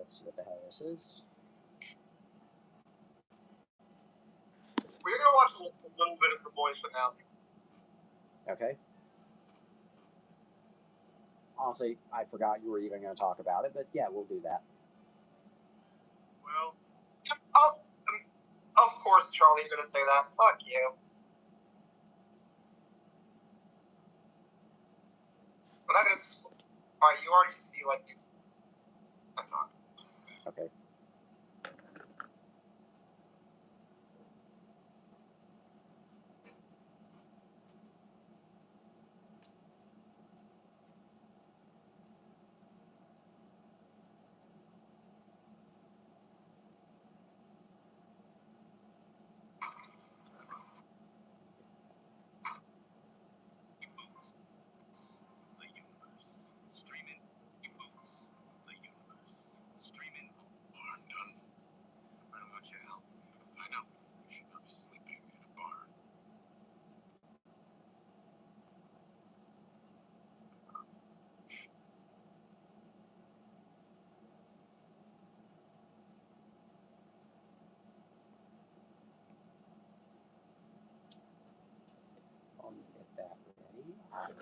let's see what the hell this is. We're gonna watch a little bit of The Boys finale. Okay. Honestly, I forgot you were even going to talk about it, but yeah, we'll do that. Well, of course, Charlie, you're gonna say that. Fuck you. But that is, you already see like these. I'm not. Okay. I'll get that ready. I will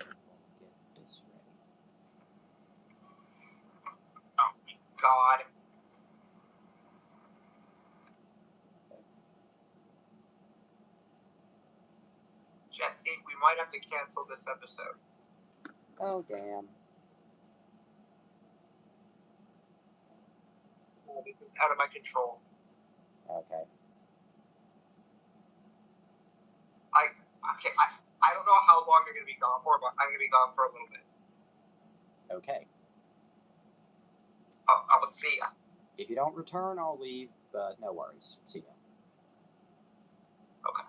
get this ready. Oh, God. Jesse, we might have to cancel this episode. Oh, damn. Oh, this is out of my control. Okay. I don't know how long you're going to be gone for, but I'm going to be gone for a little bit. Okay. I will see ya. If you don't return, I'll leave, but no worries. See ya. Okay.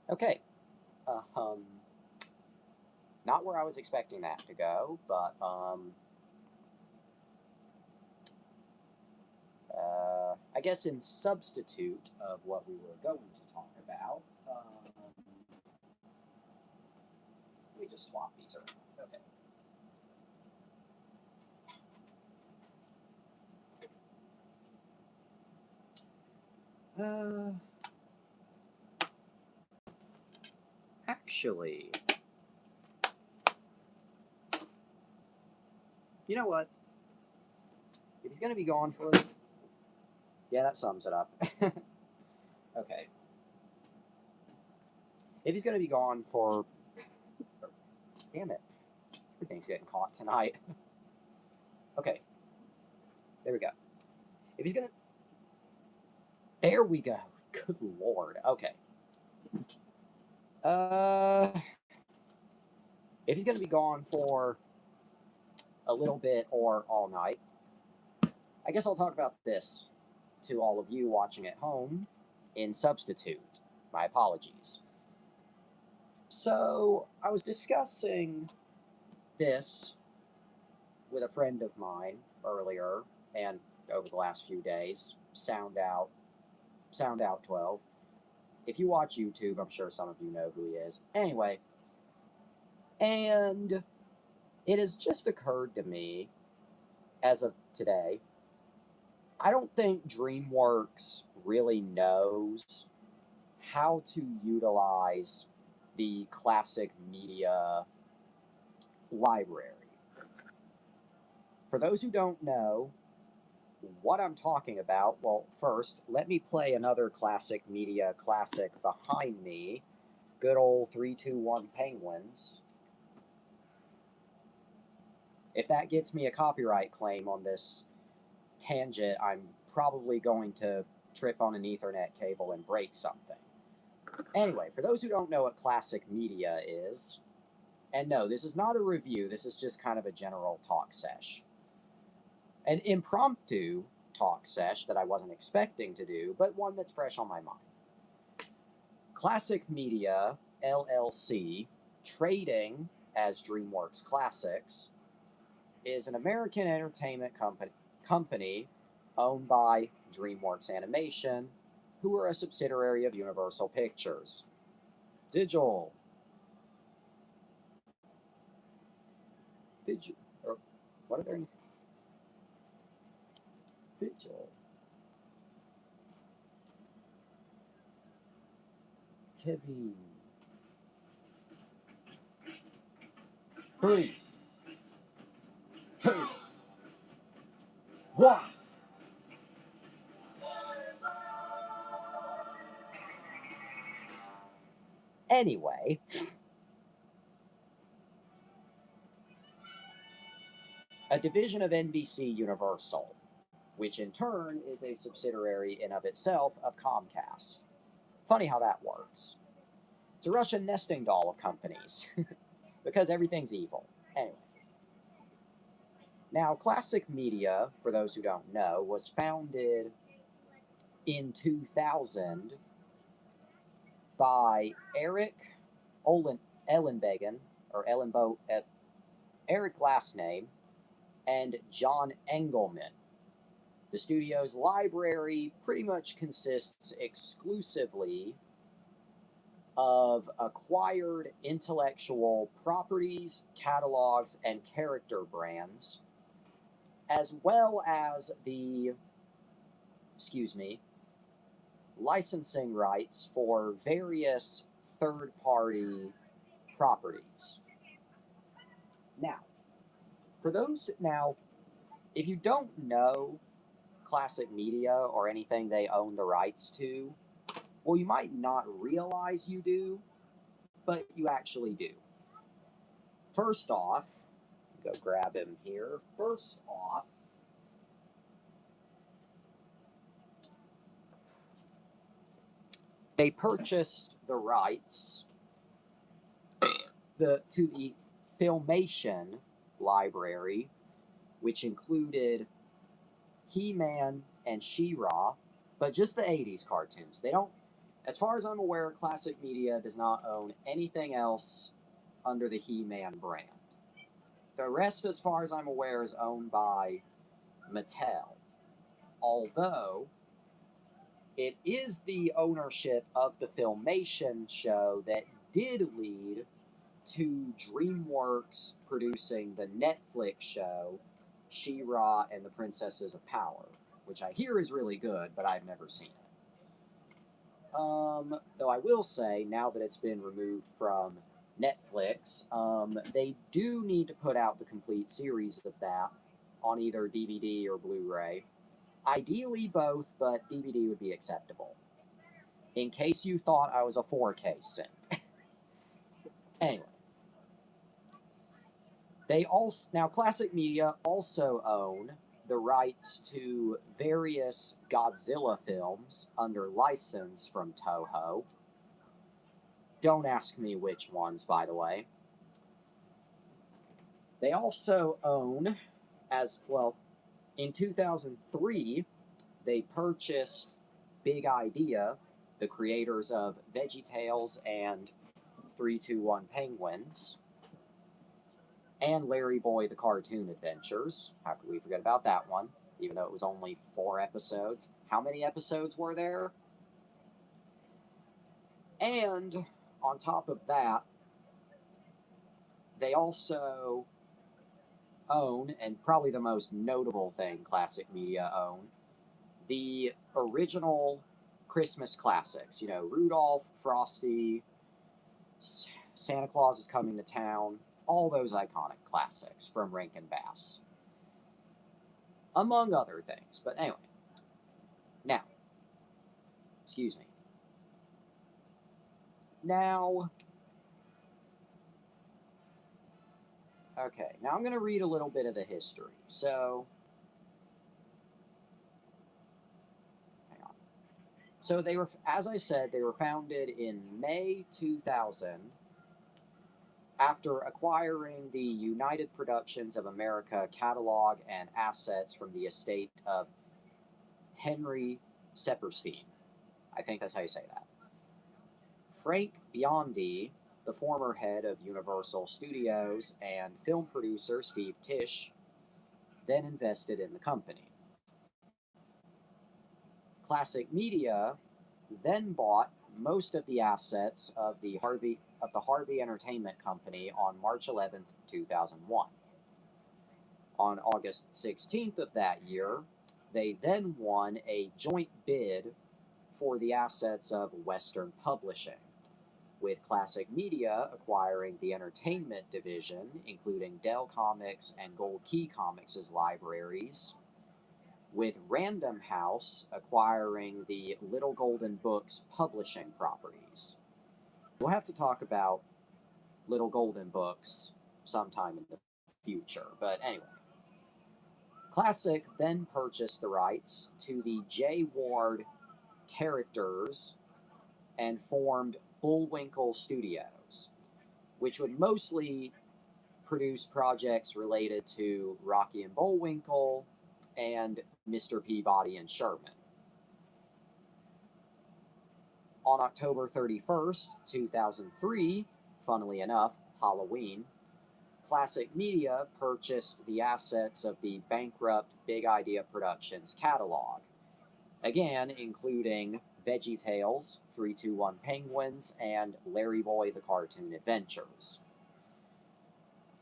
Okay. Not where I was expecting that to go, but, I guess in substitute of what we were going to talk about, let me just swap these around. Okay. Actually, you know what? If he's going to be gone for... Yeah, that sums it up. Okay. If he's going to be gone for... Damn it. Everything's getting caught tonight. Okay. There we go. If he's going to... There we go. Good Lord. Okay. If he's going to be gone for a little bit or all night, I guess I'll talk about this to all of you watching at home in substitute. My apologies. So, I was discussing this with a friend of mine earlier and over the last few days, Sound Out 12. If you watch YouTube, I'm sure some of you know who he is. Anyway, and it has just occurred to me, as of today, I don't think DreamWorks really knows how to utilize the classic media library. For those who don't know what I'm talking about, well, first, let me play another classic media classic behind me. Good old 3-2-1 Penguins. If that gets me a copyright claim on this tangent, I'm probably going to trip on an Ethernet cable and break something. Anyway, for those who don't know what classic media is, And no, this is not a review. This is just kind of a general talk sesh. An impromptu talk sesh that I wasn't expecting to do, but one that's fresh on my mind. Classic Media LLC, trading as DreamWorks Classics, is an American entertainment company owned by DreamWorks Animation, who are a subsidiary of Universal Pictures. Digital. Or what are they? Digital. Kevin. 3, 2, 1. Anyway, a division of NBC Universal, which in turn is a subsidiary in of itself of Comcast. Funny how that works. It's a Russian nesting doll of companies, because everything's evil. Anyway. Now, Classic Media, for those who don't know, was founded in 2000 by Eric Ellenbogen, or Eric last name, and John Engelman. The studio's library pretty much consists exclusively of acquired intellectual properties, catalogs, and character brands, as well as the, licensing rights for various third-party properties. Now, if you don't know Classic Media or anything they own the rights to, well, you might not realize you do, but you actually do. First off, go grab him here. First off, they purchased the rights to the Filmation library, which included He-Man and She-Ra, but just the 80s cartoons. They don't, as far as I'm aware, Classic Media does not own anything else under the He-Man brand. The rest, as far as I'm aware, is owned by Mattel. Although, it is the ownership of the Filmation show that did lead to DreamWorks producing the Netflix show She-Ra and the Princesses of Power, which I hear is really good, but I've never seen it. Though I will say, now that it's been removed from Netflix, they do need to put out the complete series of that on either DVD or Blu-ray. Ideally both, but DVD would be acceptable. In case you thought I was a 4K simp. Anyway. Now, Classic Media also own the rights to various Godzilla films under license from Toho. Don't ask me which ones, by the way. They also own, in 2003, they purchased Big Idea, the creators of VeggieTales and 3-2-1 Penguins, and Larry Boy, the Cartoon Adventures. How could we forget about that one? Even though it was only 4 episodes. How many episodes were there? And on top of that, they also own, and probably the most notable thing Classic Media own, the original Christmas classics. You know, Rudolph, Frosty, Santa Claus is Coming to Town, all those iconic classics from Rankin Bass. Among other things, but anyway. Now, okay, now I'm going to read a little bit of the history. So, hang on. So they were, as I said, they were founded in May 2000. After acquiring the United Productions of America catalog and assets from the estate of Henry Sepperstein. I think that's how you say that. Frank Biondi, the former head of Universal Studios, and film producer Steve Tisch then invested in the company. Classic Media then bought most of the assets of the Harvey Entertainment Company on March 11th, 2001. On August 16th of that year, they then won a joint bid for the assets of Western Publishing, with Classic Media acquiring the entertainment division, including Dell Comics and Gold Key Comics' libraries, with Random House acquiring the Little Golden Books publishing properties. We'll have to talk about Little Golden Books sometime in the future, but anyway. Classic then purchased the rights to the J. Ward characters and formed Bullwinkle Studios, which would mostly produce projects related to Rocky and Bullwinkle and Mr. Peabody and Sherman. On October 31st, 2003, funnily enough, Halloween, Classic Media purchased the assets of the bankrupt Big Idea Productions catalog, again including VeggieTales, 321 Penguins, and Larry Boy the Cartoon Adventures.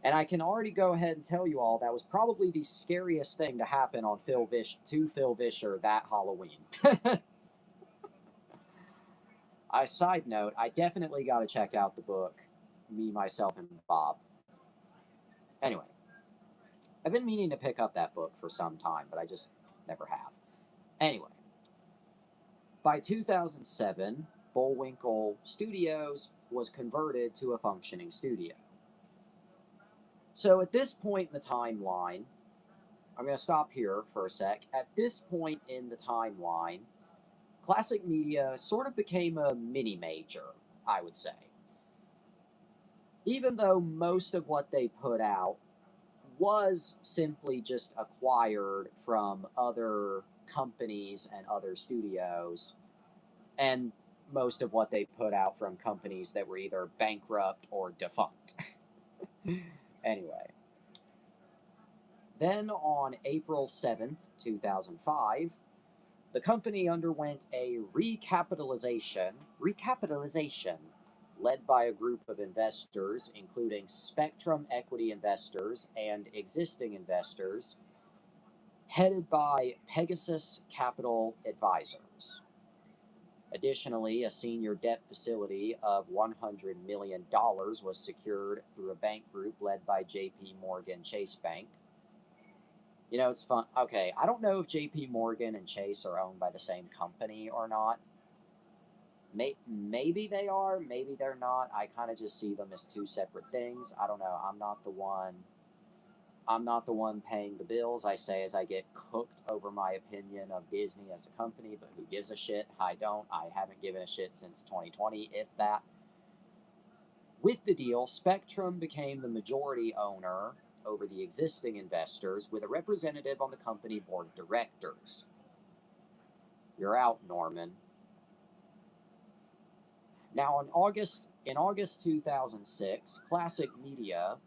And I can already go ahead and tell you all that was probably the scariest thing to happen on Phil Vischer that Halloween. Side note, I definitely got to check out the book, Me, Myself, and Bob. Anyway, I've been meaning to pick up that book for some time, but I just never have. Anyway, by 2007, Bullwinkle Studios was converted to a functioning studio. So at this point in the timeline, I'm going to stop here for a sec. At this point in the timeline, Classic Media sort of became a mini-major, I would say. Even though most of what they put out was simply just acquired from other companies and other studios, and most of what they put out from companies that were either bankrupt or defunct. Anyway. Then on April 7th, 2005, the company underwent a recapitalization led by a group of investors, including Spectrum Equity Investors and existing investors, headed by Pegasus Capital Advisors. Additionally, a senior debt facility of $100 million was secured through a bank group led by J.P. Morgan Chase Bank. You know, it's fun. Okay, I don't know if J.P. Morgan and Chase are owned by the same company or not. Maybe they are, maybe they're not. I kind of just see them as two separate things. I don't know. I'm not the one paying the bills. I say as I get cooked over my opinion of Disney as a company, but who gives a shit? I don't. I haven't given a shit since 2020, if that. With the deal, Spectrum became the majority owner over the existing investors with a representative on the company board of directors. You're out, Norman. Now, in August 2006, Classic Media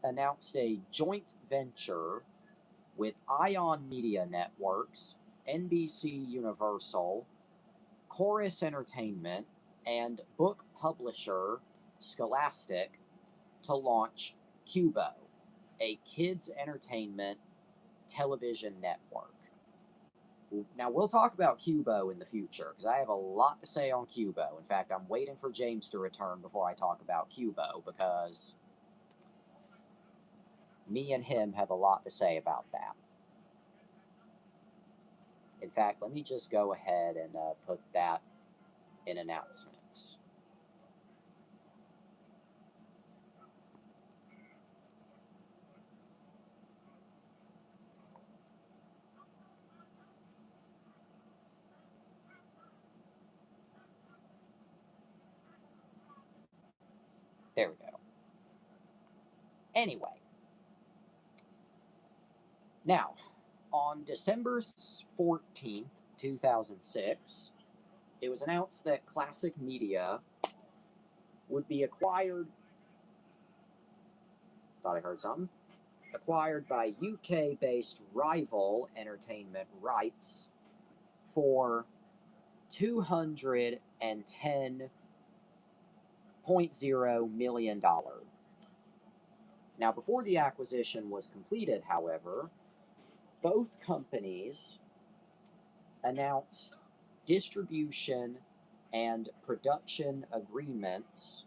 announced a joint venture with Ion Media Networks, NBC Universal, Chorus Entertainment, and book publisher Scholastic to launch Qubo, a kids' entertainment television network. Now, we'll talk about Qubo in the future, because I have a lot to say on Qubo. In fact, I'm waiting for James to return before I talk about Qubo, because me and him have a lot to say about that. In fact, let me just go ahead and put that in announcements. There we go. Anyway, now, on December 14th, 2006, it was announced that Classic Media would be acquired. Thought I heard something. Acquired by UK-based Rival Entertainment Rights for $210.0 million. Now, before the acquisition was completed, however, both companies announced distribution and production agreements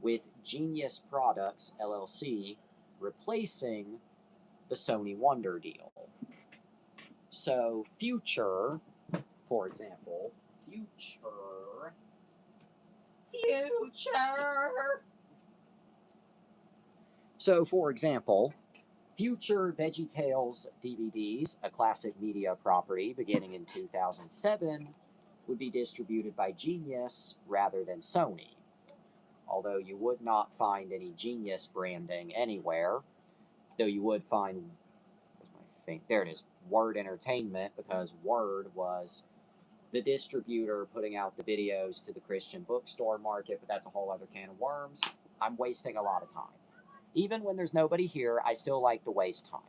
with Genius Products, LLC, replacing the Sony Wonder deal. So, Future, for example, Future. So, for example, Future VeggieTales DVDs, a Classic Media property beginning in 2007, would be distributed by Genius rather than Sony. Although you would not find any Genius branding anywhere, though you would find, there it is, Word Entertainment, because Word was the distributor putting out the videos to the Christian bookstore market, but that's a whole other can of worms. I'm wasting a lot of time. Even when there's nobody here, I still like to waste time.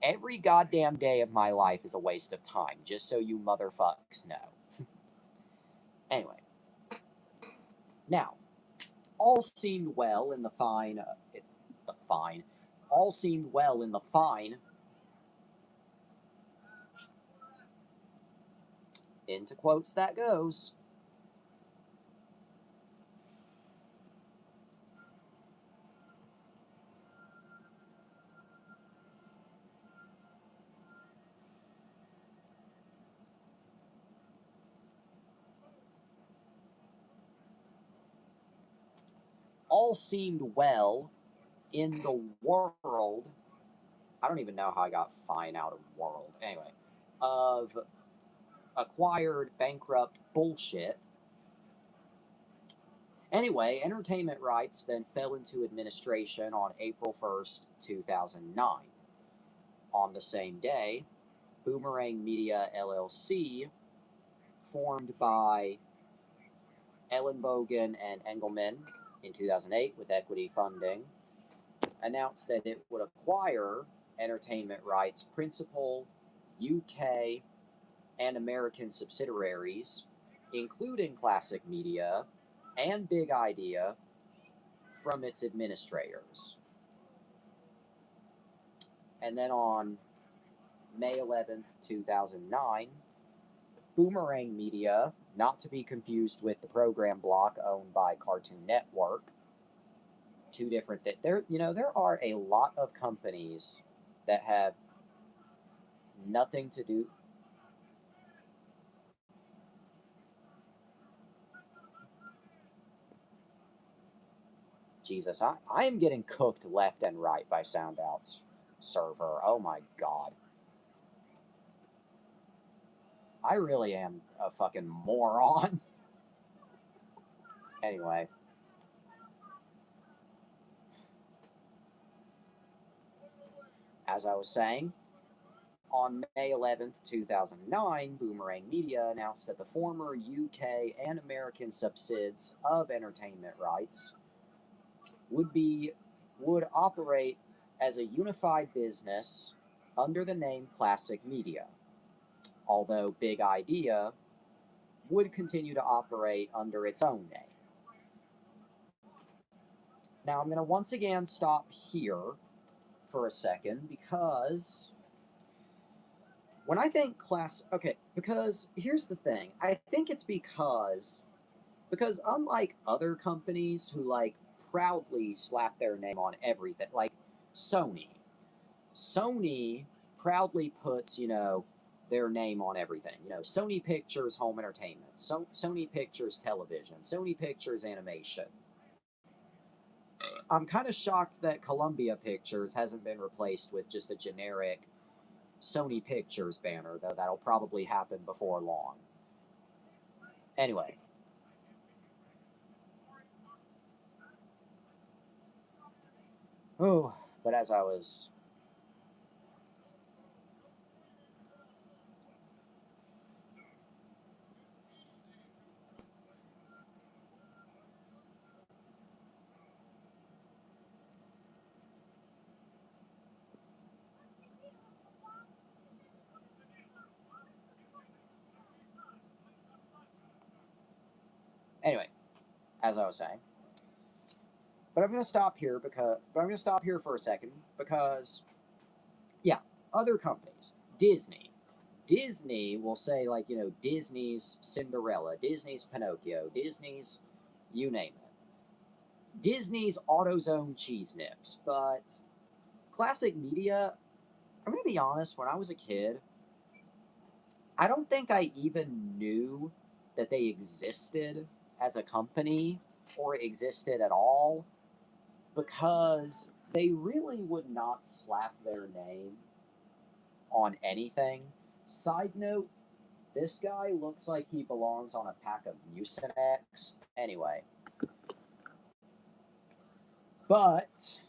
Every goddamn day of my life is a waste of time, just so you motherfucks know. Anyway. Now, all seemed well in the fine. All seemed well in the fine. Into quotes that goes. All seemed well in the world. I don't even know how I got fine out of world. Anyway, of acquired bankrupt bullshit. Anyway, entertainment rights then fell into administration on April 1st, 2009. On the same day, Boomerang Media LLC, formed by Ellenbogen and Engelman in 2008 with equity funding, announced that it would acquire entertainment rights principal UK and American subsidiaries, including Classic Media and Big Idea, from its administrators. And then on May 11th, 2009, Boomerang Media, not to be confused with the program block owned by Cartoon Network, two different there are a lot of companies that have nothing to do. Jesus, I am getting cooked left and right by SoundOut's server. Oh my god. I really am a fucking moron. Anyway. As I was saying, on May 11th, 2009, Boomerang Media announced that the former UK and American subsids of entertainment rights would operate as a unified business under the name Classic Media, although Big Idea would continue to operate under its own name. Now, I'm going to once again stop here for a second, because when I think because here's the thing. I think it's because unlike other companies who, like, proudly slap their name on everything, like Sony proudly puts, their name on everything. Sony Pictures Home Entertainment, Sony Pictures Television, Sony Pictures Animation. I'm kind of shocked that Columbia Pictures hasn't been replaced with just a generic Sony Pictures banner, though that'll probably happen before long. Anyway. Oh, but as I was. Anyway, as I was saying. But I'm going to stop here for a second because, yeah, other companies, Disney will say, like, Disney's Cinderella, Disney's Pinocchio, Disney's you name it, Disney's AutoZone cheese nips. But classic media, I'm going to be honest, when I was a kid, I don't think I even knew that they existed as a company or existed at all, because they really would not slap their name on anything. Side note, this guy looks like he belongs on a pack of Mucinex. Anyway. But,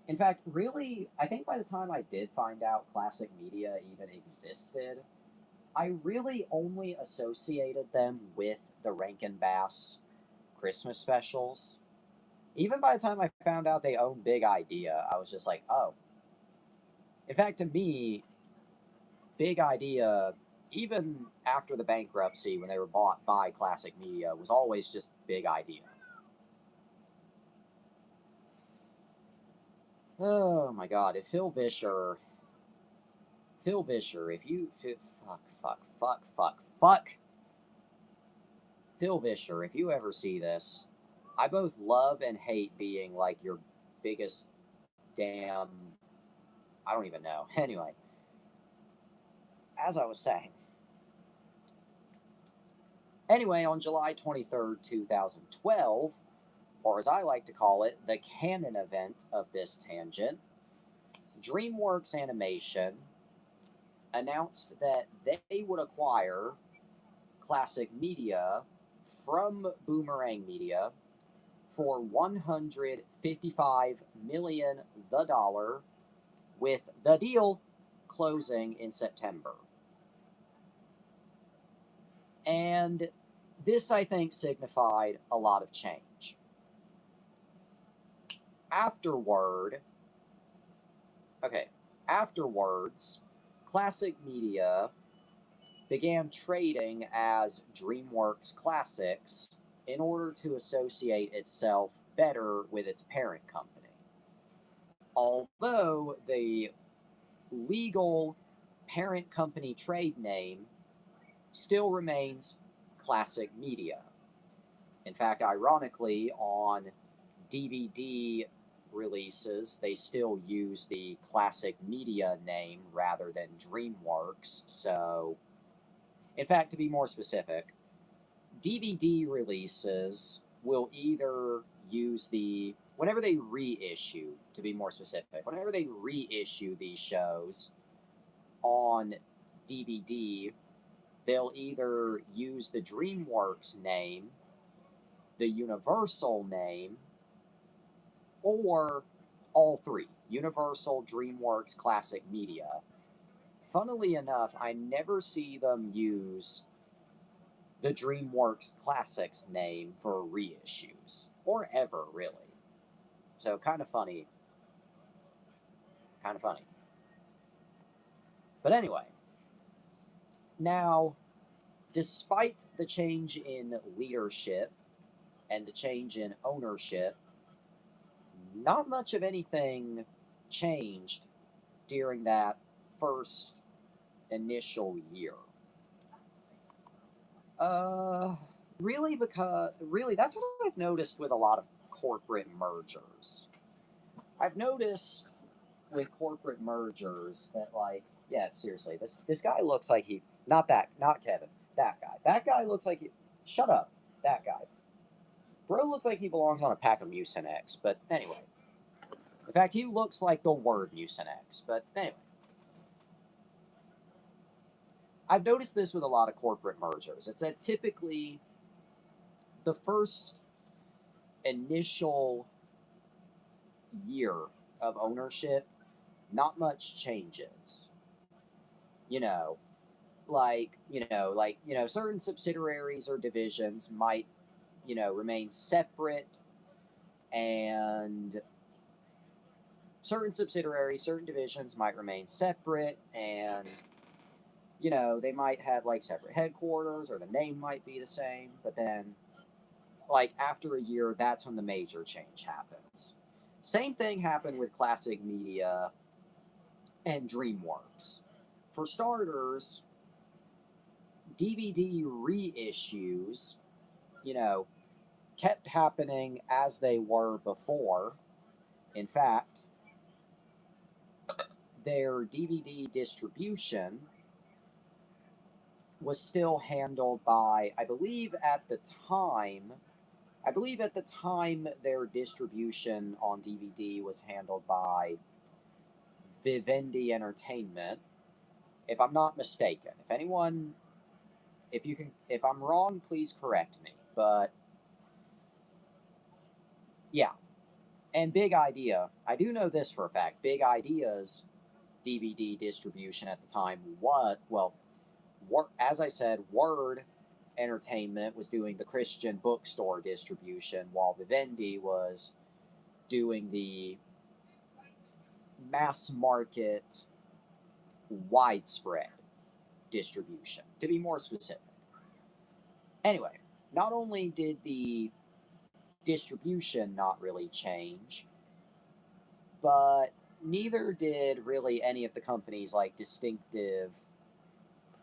in fact, really, I think by the time I did find out classic media even existed, I really only associated them with the Rankin Bass Christmas specials. Even by the time I found out they owned Big Idea, I was just like, oh. In fact, to me, Big Idea, even after the bankruptcy when they were bought by Classic Media, was always just Big Idea. Oh my god, if Phil Vischer, if you, fuck, Phil Vischer, if you ever see this, I both love and hate being like your biggest damn, I don't even know. Anyway, as I was saying, on July 23rd, 2012, or as I like to call it, the canon event of this tangent, DreamWorks Animation announced that they would acquire Classic Media from Boomerang Media for $155 million, with the deal closing in September. And this, I think, signified a lot of change. Afterwards, Classic Media began trading as DreamWorks Classics in order to associate itself better with its parent company. Although the legal parent company trade name still remains Classic Media. In fact, ironically, on DVD releases, they still use the Classic Media name rather than DreamWorks. So, in fact, to be more specific, DVD releases will either use whenever they reissue, to be more specific, whenever they reissue these shows on DVD, they'll either use the DreamWorks name, the Universal name, or all three: Universal, DreamWorks, Classic Media. Funnily enough, I never see them use the DreamWorks Classics name for reissues, or ever, really. So, kind of funny. Kind of funny. But anyway, now, despite the change in leadership and the change in ownership, not much of anything changed during that first initial year. Really, that's what I've noticed with a lot of corporate mergers. I've noticed with corporate mergers that, like, yeah, seriously, this guy looks like not Kevin, that guy. That guy looks like shut up, that guy. Bro looks like he belongs on a pack of Mucinex, but anyway. In fact, he looks like the word Mucinex, but anyway. I've noticed this with a lot of corporate mergers. It's that typically the first initial year of ownership, not much changes. You know, certain subsidiaries or divisions might, remain separate, and certain divisions might remain separate, and they might have like separate headquarters, or the name might be the same, but then like after a year, that's when the major change happens. Same thing happened with Classic Media and DreamWorks. For starters, DVD reissues, kept happening as they were before. In fact, their DVD distribution was still handled by, I believe at the time, their distribution on DVD was handled by Vivendi Entertainment, if I'm not mistaken. If I'm wrong, please correct me. But yeah, and Big Idea, I do know this for a fact. Big Idea's DVD distribution at the time as I said, Word Entertainment was doing the Christian bookstore distribution, while Vivendi was doing the mass market widespread distribution, to be more specific. Anyway, not only did the distribution not really change, but neither did really any of the company's like distinctive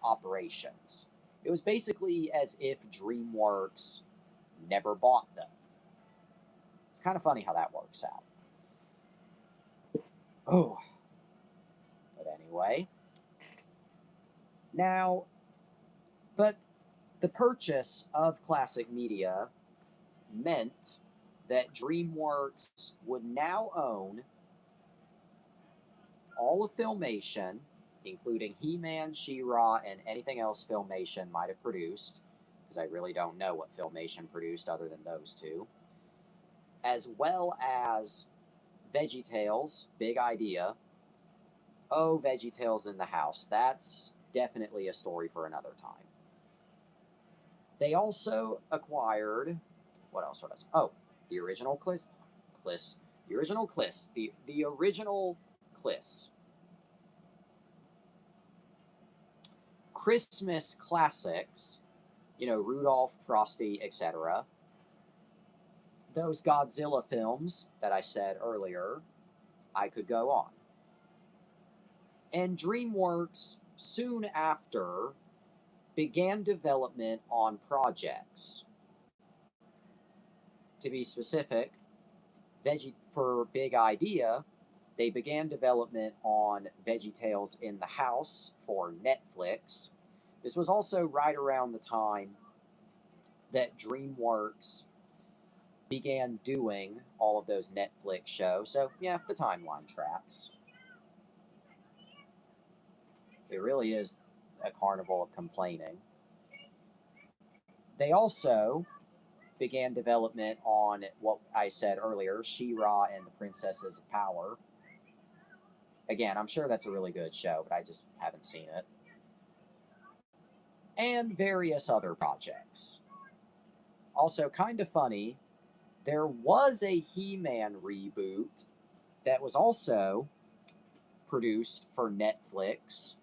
operations. It was basically as if DreamWorks never bought them. It's kind of funny how that works out. Oh. But anyway. Now, but the purchase of Classic Media meant that DreamWorks would now own all of Filmation, including He-Man, She-Ra, and anything else Filmation might have produced, because I really don't know what Filmation produced other than those two, as well as VeggieTales, Big Idea. Oh, VeggieTales in the house. That's definitely a story for another time. They also acquired, what else? Oh, the original Kliss. The original Kliss. Christmas classics, Rudolph, Frosty, etc. Those Godzilla films that I said earlier, I could go on. And DreamWorks soon after began development on projects. To be specific, for Big Idea, they began development on VeggieTales in the House for Netflix. This was also right around the time that DreamWorks began doing all of those Netflix shows. So, yeah, the timeline tracks. It really is a carnival of complaining. They also began development on what I said earlier, She-Ra and the Princesses of Power. Again, I'm sure that's a really good show, but I just haven't seen it. And various other projects. Also, kind of funny, there was a He-Man reboot that was also produced for Netflix,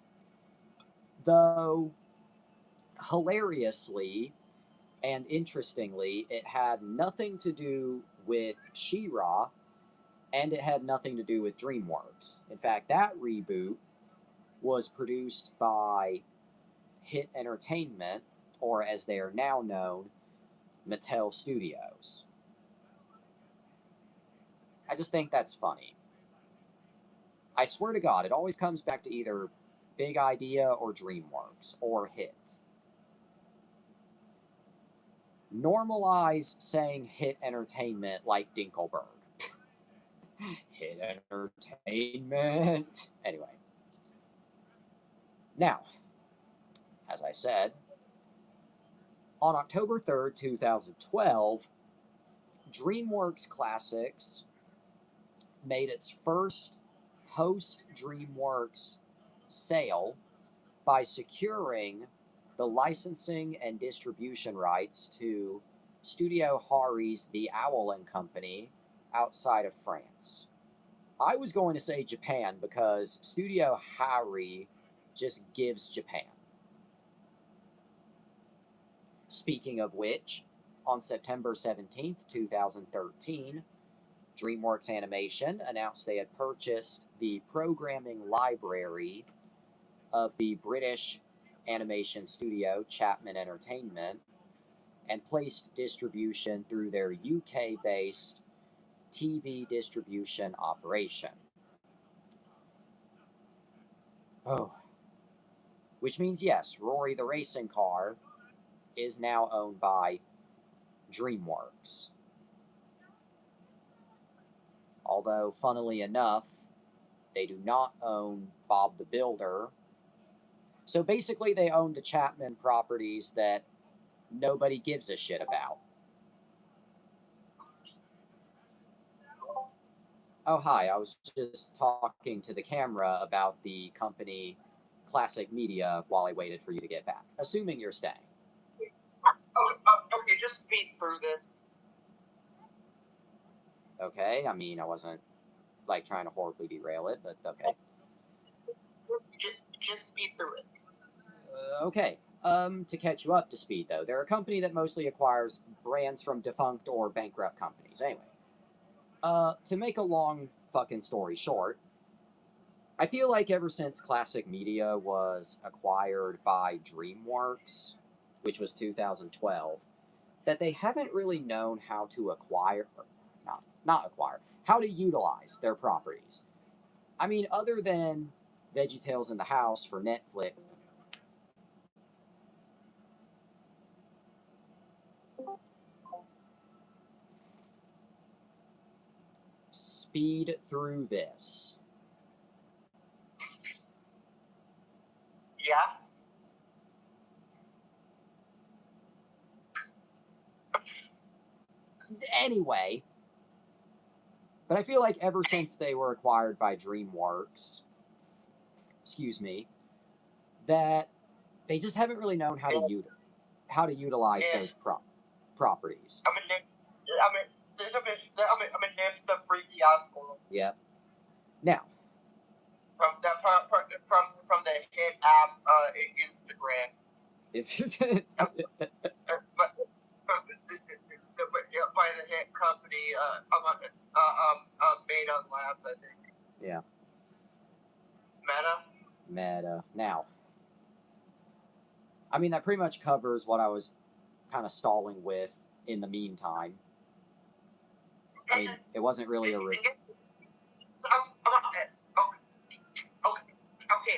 though hilariously and interestingly, it had nothing to do with She-Ra, and it had nothing to do with DreamWorks. In fact, that reboot was produced by Hit Entertainment, or as they are now known, Mattel Studios. I just think that's funny. I swear to God, it always comes back to either Big Idea or DreamWorks or Hit. Normalize saying Hit Entertainment like Dinkelberg. Hit Entertainment. Anyway. Now, as I said, on October 3rd, 2012, DreamWorks Classics made its first post-DreamWorks sale by securing the licensing and distribution rights to Studio Hari's The Owl and Company outside of France. I was going to say Japan because Studio Hari just gives Japan. Speaking of which, on September 17th, 2013, DreamWorks Animation announced they had purchased the programming library of the British animation studio Chapman Entertainment and placed distribution through their UK-based TV distribution operation. Oh. Which means, yes, Rory the racing car is now owned by DreamWorks. Although, funnily enough, they do not own Bob the Builder. So basically, they own the Chapman properties that nobody gives a shit about. Oh, hi, I was just talking to the camera about the company Classic Media while I waited for you to get back, assuming you're staying. Okay, just speed through this. Okay, I mean, I wasn't, like, trying to horribly derail it, but okay. Just speed through it. Okay, to catch you up to speed, though, they're a company that mostly acquires brands from defunct or bankrupt companies. Anyway, to make a long fucking story short, I feel like ever since Classic Media was acquired by DreamWorks, which was 2012, that they haven't really known how to how to utilize their properties. I mean, other than VeggieTales in the House for Netflix. Speed through this. Yeah? Anyway, but I feel like ever since they were acquired by DreamWorks, that they just haven't really known how to utilize those properties. I'm a name freaky asshole. Yep. Now, from the hit app Instagram. By the hit company Made on Labs, I think. Yeah. Meta. Now, I mean, that pretty much covers what I was kind of stalling with in the meantime. I mean, it wasn't really a... Okay,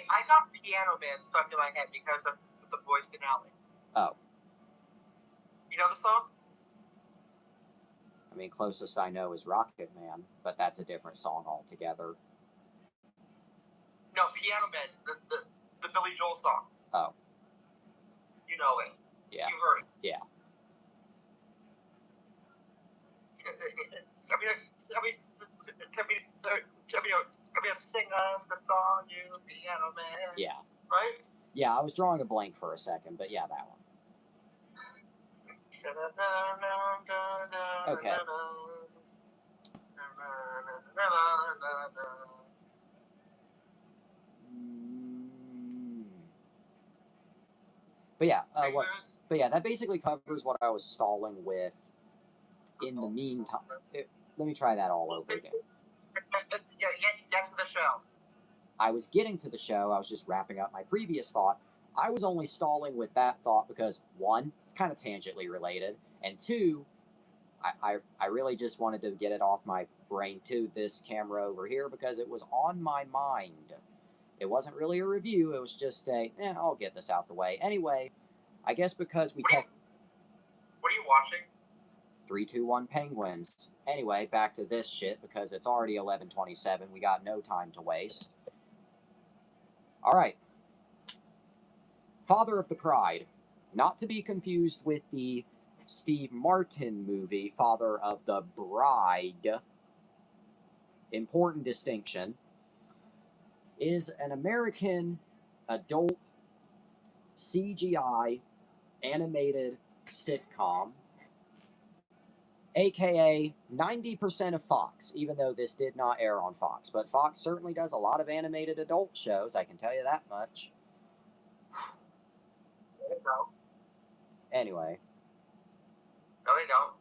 I got Piano Man stuck in my head because of the voice finale. Oh. You know the song? I mean, closest I know is Rocket Man, but that's a different song altogether. No, Piano Man, the Billy Joel song. Oh. You know it. Yeah. You heard it. Yeah. Sing us the song, you Piano Man. Yeah. Right? Yeah, I was drawing a blank for a second, but yeah, that one. Okay. But yeah, that basically covers what I was stalling with in the meantime. Let me try that all over again. Get to the show. I was getting to the show, I was just wrapping up my previous thought. I was only stalling with that thought because, one, it's kind of tangentially related, and two, I really just wanted to get it off my brain to this camera over here because it was on my mind. It wasn't really a review, it was just I'll get this out the way. Anyway, I guess because we What are you watching? 3-2-1 Penguins. Anyway, back to this shit because it's already 11:27. We got no time to waste. All right. Father of the Bride. Not to be confused with the Steve Martin movie, Father of the Bride. important distinction, is an American adult CGI animated sitcom, aka 90% of Fox, even though this did not air on Fox. But Fox certainly does a lot of animated adult shows, I can tell you that much. No, they don't. Anyway, No, they don't.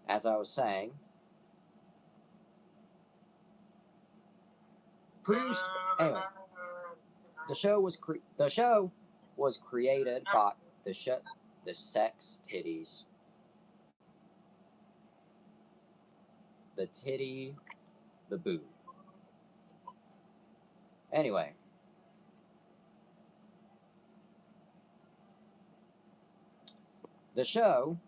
as I was saying, produced. Anyway, the show was created by the sex titties, the titty, the boob. Anyway, the show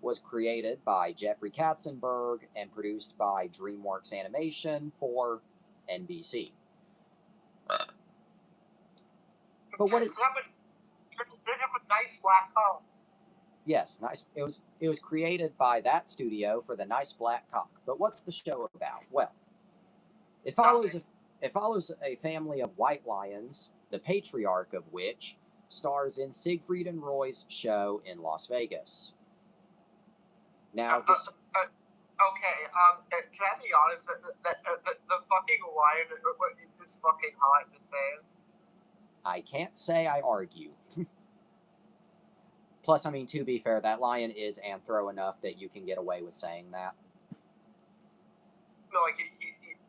was created by Jeffrey Katzenberg and produced by DreamWorks Animation for NBC. But what it, Does it have a nice black color? yes, nice. It was created by that studio for the nice black cock. But what's the show about? Well, it follows a family of white lions, the patriarch of which stars in Siegfried and Roy's show in Las Vegas. Now, Okay, can I be honest? The fucking lion is fucking hot to say. I can't say I argue. Plus, I mean, to be fair, that lion is anthro enough that you can get away with saying that. No, like,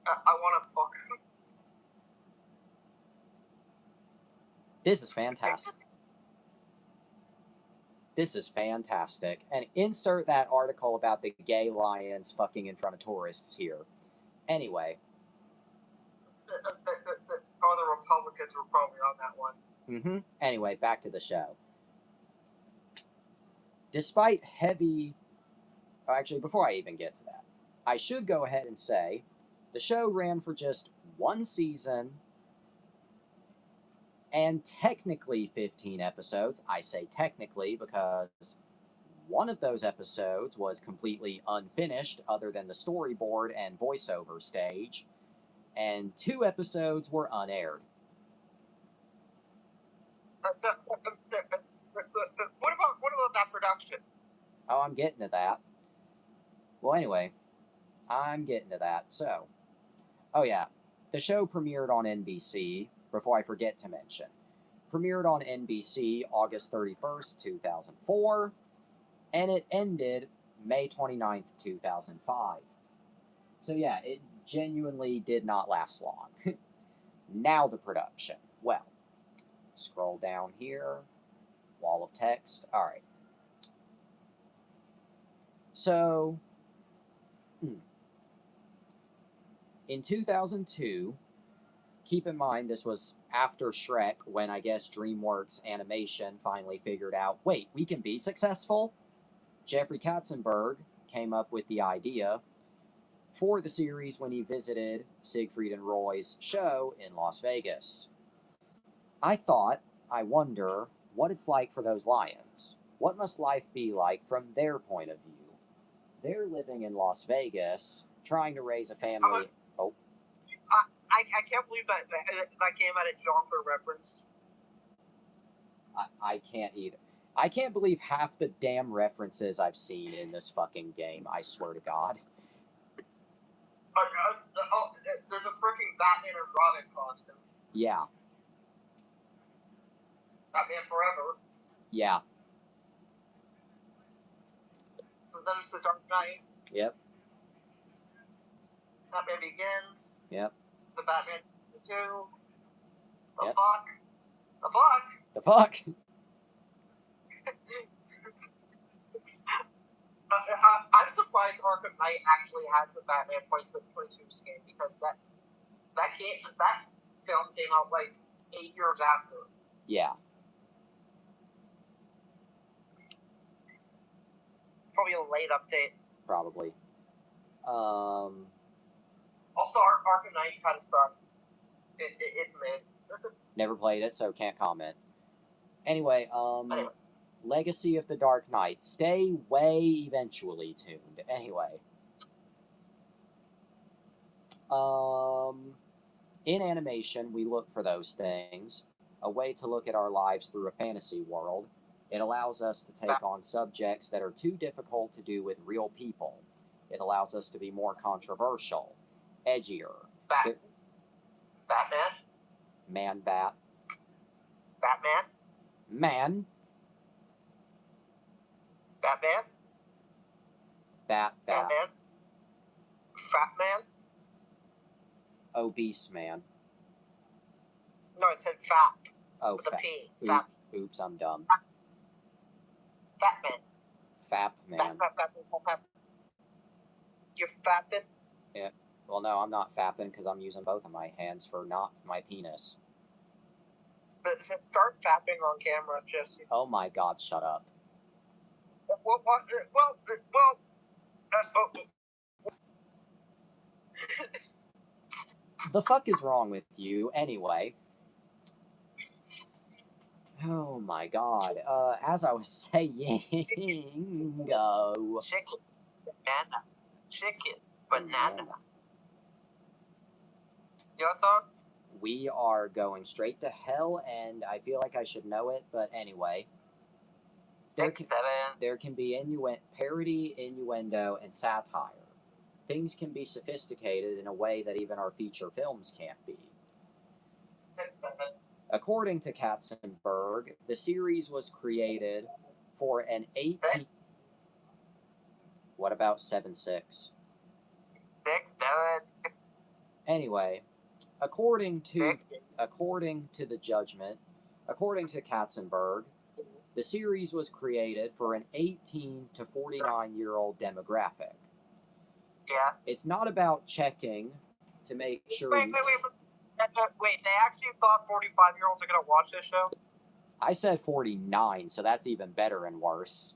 I want to fuck him. This is fantastic. This is fantastic. And insert that article about the gay lions fucking in front of tourists here. Anyway. The Republicans were probably on that one. Anyway, back to the show. Despite heavy... Actually, before I even get to that, I should go ahead and say the show ran for just one season and technically 15 episodes. I say technically because one of those episodes was completely unfinished other than the storyboard and voiceover stage, and 2 episodes were unaired. What about that production? Oh, I'm getting to that. Well, anyway, I'm getting to that. So, oh yeah, the show premiered on NBC, before I forget to mention. Premiered on NBC August 31st, 2004, and it ended May 29th, 2005. So yeah, it genuinely did not last long. Now the production. Well, scroll down here, wall of text. All right. So, in 2002, keep in mind this was after Shrek, when I guess DreamWorks Animation finally figured out, wait, we can be successful? Jeffrey Katzenberg came up with the idea for the series when he visited Siegfried and Roy's show in Las Vegas. I wonder what it's like for those lions. What must life be like from their point of view? They're living in Las Vegas, trying to raise a family. I can't believe that came out of Jonker reference. I can't either. I can't believe half the damn references I've seen in this fucking game, I swear to God. There's a freaking Batman and Robin costume. Yeah. Batman Forever. Yeah. And then there's the Dark Knight. Yep. Batman Begins. Yep. The Batman 2. The Yep. fuck? The fuck? The fuck? I'm surprised Arkham Knight actually has the Batman 2022 skin, because that film came out like 8 years after. Yeah. Probably a late update. Probably. Also, Arkham Knight kind of sucks. It's mid. Never played it, so can't comment. Anyway, Anyway. Legacy of the Dark Knight. Stay way eventually tuned. Anyway. In animation, we look for those things. A way to look at our lives through a fantasy world. It allows us to take on subjects that are too difficult to do with real people. It allows us to be more controversial, edgier. Batman. Man-Bat. Batman. Man. Batman. Bat. Batman. Fat Man. Obese Man. No, it said fat. Oh, With a fat. P. Fat. Oops, I'm dumb. Fat Man. Fap Man. Fat. You're fapping? Yeah. Well, no, I'm not fapping because I'm using both of my hands for not my penis. Start fapping on camera, Jesse. Oh my God! Shut up. Well. The fuck is wrong with you, anyway? Oh my God. As I was saying, go. Chicken. Banana. Chicken. Banana. You know what song? We are going straight to hell, and I feel like I should know it, but anyway. 6, 7. There can be parody, innuendo, and satire. Things can be sophisticated in a way that even our feature films can't be. 6, 7. According to Katzenberg, the series was created for an 18... What about 7-6? 6, 7. Anyway, according to the judgment, according to Katzenberg, the series was created for an 18 to 49-year-old demographic. Yeah. It's not about checking to make sure... Wait, they actually thought 45-year-olds are going to watch this show? I said 49, so that's even better and worse.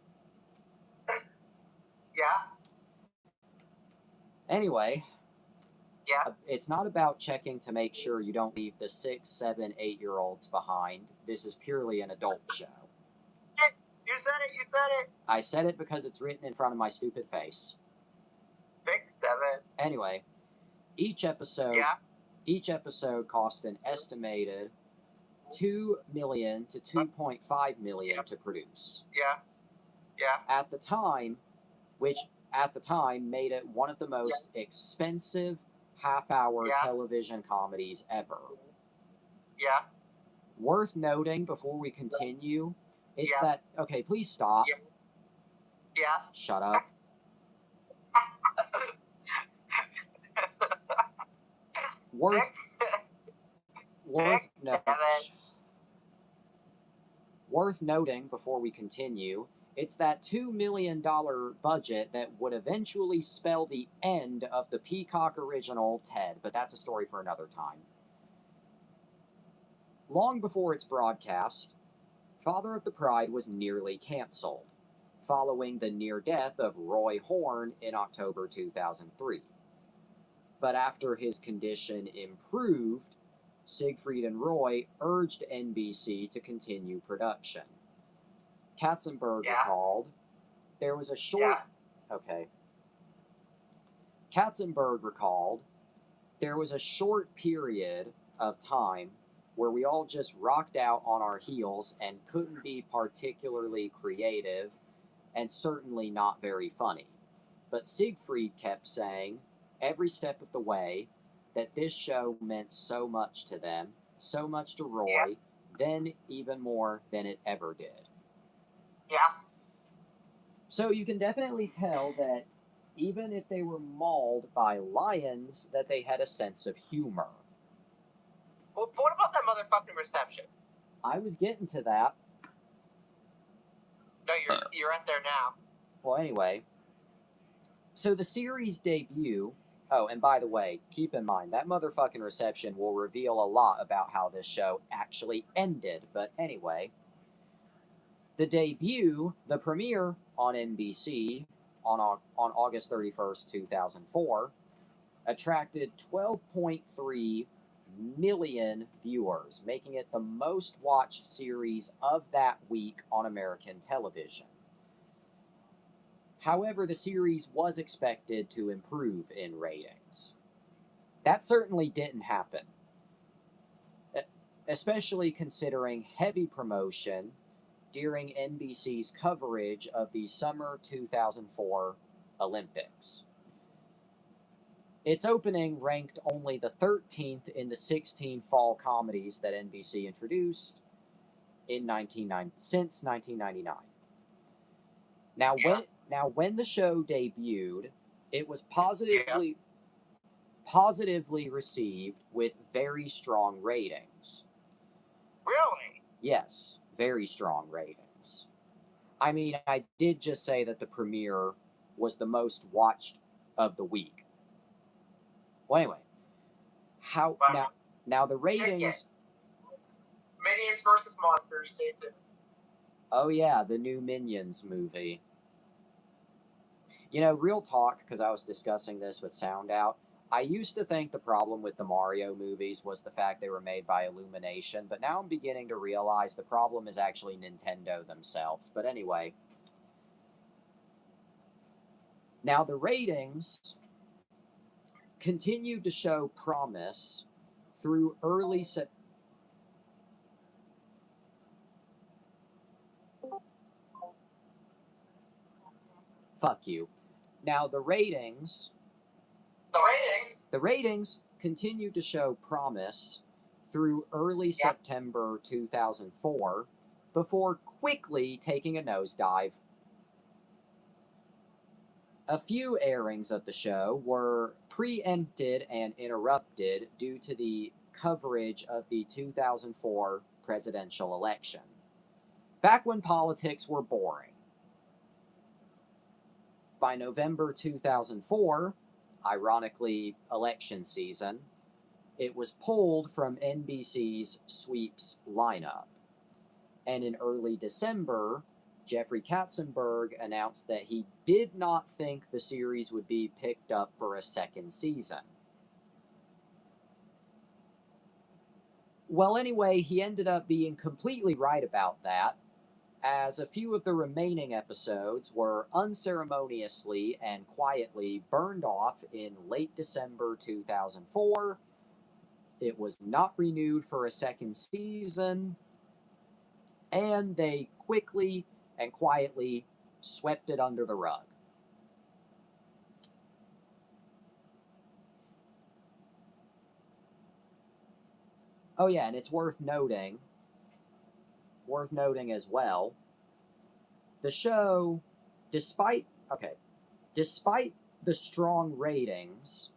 Yeah. Anyway... Yeah. It's not about checking to make sure you don't leave the 6, 7, 8-year-olds behind. This is purely an adult show. You said it. I said it because it's written in front of my stupid face. 6, 7. Anyway, each episode cost an estimated $2 million to $2.5 million to produce. Yeah. At the time made it one of the most expensive half-hour television comedies ever. Yeah. Worth noting before we continue, it's that... Okay, please stop. Yeah. Shut up. Worth noting before we continue, it's that $2 million budget that would eventually spell the end of the Peacock original Ted, but that's a story for another time. Long before its broadcast, Father of the Bride was nearly cancelled, following the near death of Roy Horn in October 2003. But after his condition improved, Siegfried and Roy urged NBC to continue production. Katzenberg recalled, there was a short... Okay. Katzenberg recalled, there was a short period of time where we all just rocked out on our heels and couldn't be particularly creative and certainly not very funny. But Siegfried kept saying, every step of the way, that this show meant so much to them, so much to Roy, then even more than it ever did. Yeah. So you can definitely tell that even if they were mauled by lions, that they had a sense of humor. Well, what about that motherfucking reception? I was getting to that. No, you're at there now. Well, anyway. So the series debut... Oh, and by the way, keep in mind, that motherfucking reception will reveal a lot about how this show actually ended. But anyway, the premiere on NBC on August 31st, 2004, attracted 12.3 million viewers, making it the most watched series of that week on American television. However, the series was expected to improve in ratings. That certainly didn't happen, especially considering heavy promotion during NBC's coverage of the summer 2004 Olympics. Its opening ranked only the 13th in the 16 fall comedies that NBC introduced since 1999. Now, when the show debuted, it was positively received with very strong ratings. Really? Yes, very strong ratings. I mean, I did just say that the premiere was the most watched of the week. Well, anyway, now the ratings. Minions versus Monsters, stay tuned. Oh yeah, the new Minions movie. You know, real talk, because I was discussing this with Sound Out. I used to think the problem with the Mario movies was the fact they were made by Illumination, but now I'm beginning to realize the problem is actually Nintendo themselves. But anyway, now the ratings continued to show promise through early September. Fuck you. Now the ratings continued to show promise through early September 2004 before quickly taking a nosedive. A few airings of the show were preempted and interrupted due to the coverage of the 2004 presidential election. Back when politics were boring. By November 2004, ironically election season, it was pulled from NBC's sweeps lineup. And in early December, Jeffrey Katzenberg announced that he did not think the series would be picked up for a second season. Well, anyway, he ended up being completely right about that, as a few of the remaining episodes were unceremoniously and quietly burned off in late December 2004. It was not renewed for a second season, and they quickly and quietly swept it under the rug. Oh yeah, and it's worth noting as well, the show, despite the strong ratings,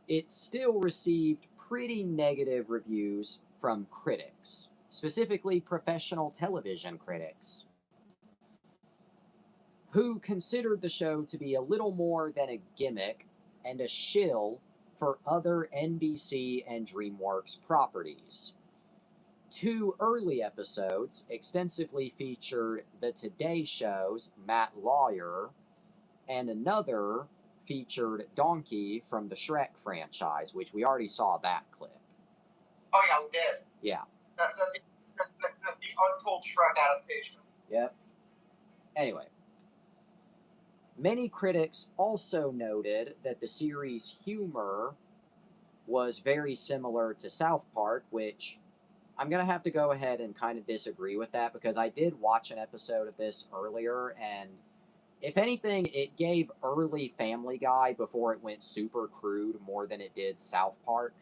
it still received pretty negative reviews from critics, specifically professional television critics, who considered the show to be a little more than a gimmick and a shill for other NBC and DreamWorks properties. 2 early episodes extensively featured the Today Show's Matt Lawyer, and another featured Donkey from the Shrek franchise, which we already saw that clip. Oh yeah, we did. Yeah. That's the Untold Shrek adaptation. Yep. Anyway, many critics also noted that the series' humor was very similar to South Park, which I'm going to have to go ahead and kind of disagree with that, because I did watch an episode of this earlier, and if anything, it gave early Family Guy before it went super crude more than it did South Park.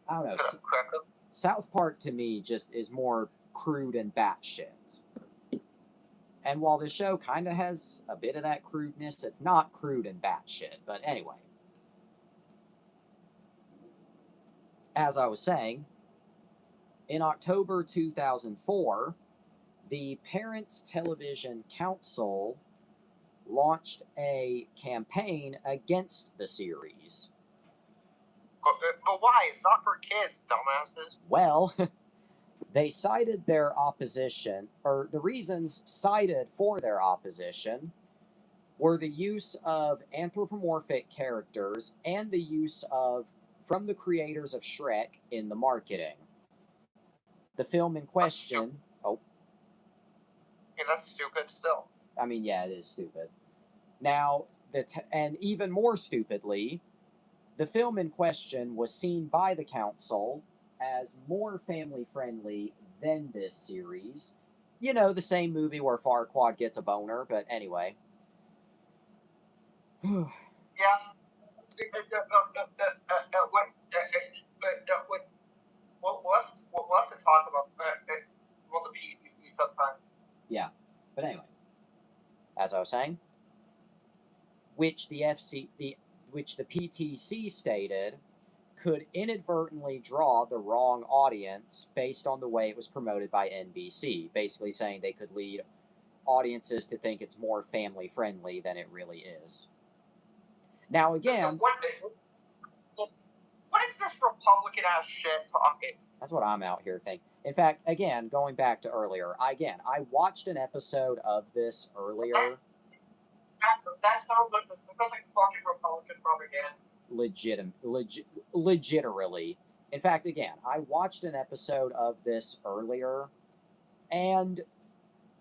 I don't know. South Park to me just is more crude and batshit. And while the show kind of has a bit of that crudeness, it's not crude and batshit. But anyway, as I was saying, in October 2004, the Parents Television Council launched a campaign against the series. But why? It's not for kids, dumbasses. Well, they cited their opposition, or the reasons cited for their opposition were the use of anthropomorphic characters and the use of from the creators of Shrek in the marketing. The film in question. Oh, Yeah, that's stupid. Still. I mean, yeah, it is stupid. Now, and even more stupidly, the film in question was seen by the council as more family friendly than this series. You know, the same movie where Farquaad gets a boner, but anyway. Yeah. We'll have to talk about the PCC sometime. Yeah, but anyway, as I was saying, which the PTC stated could inadvertently draw the wrong audience based on the way it was promoted by NBC, basically saying they could lead audiences to think it's more family friendly than it really is. Now again, what is this Republican ass shit talking? That's what I'm out here thinking. In fact, again, going back to earlier, I watched an episode of this earlier. That sounds like fucking Republican propaganda. Legitimately. In fact, again, I watched an episode of this earlier, and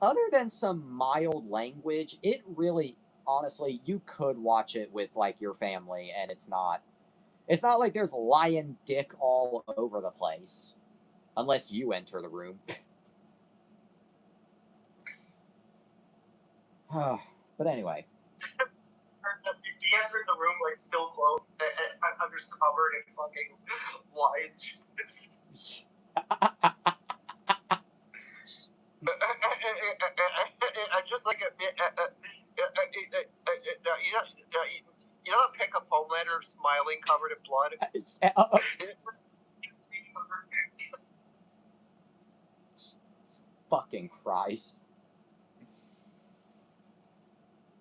other than some mild language, it really, honestly, you could watch it with like your family, and it's not like there's lion dick all over the place, unless you enter the room. But anyway. He entered the room like still clothed, undercovered in fucking lion shit. Just like you know the pickup Homelander smiling covered in blood. Jesus fucking Christ.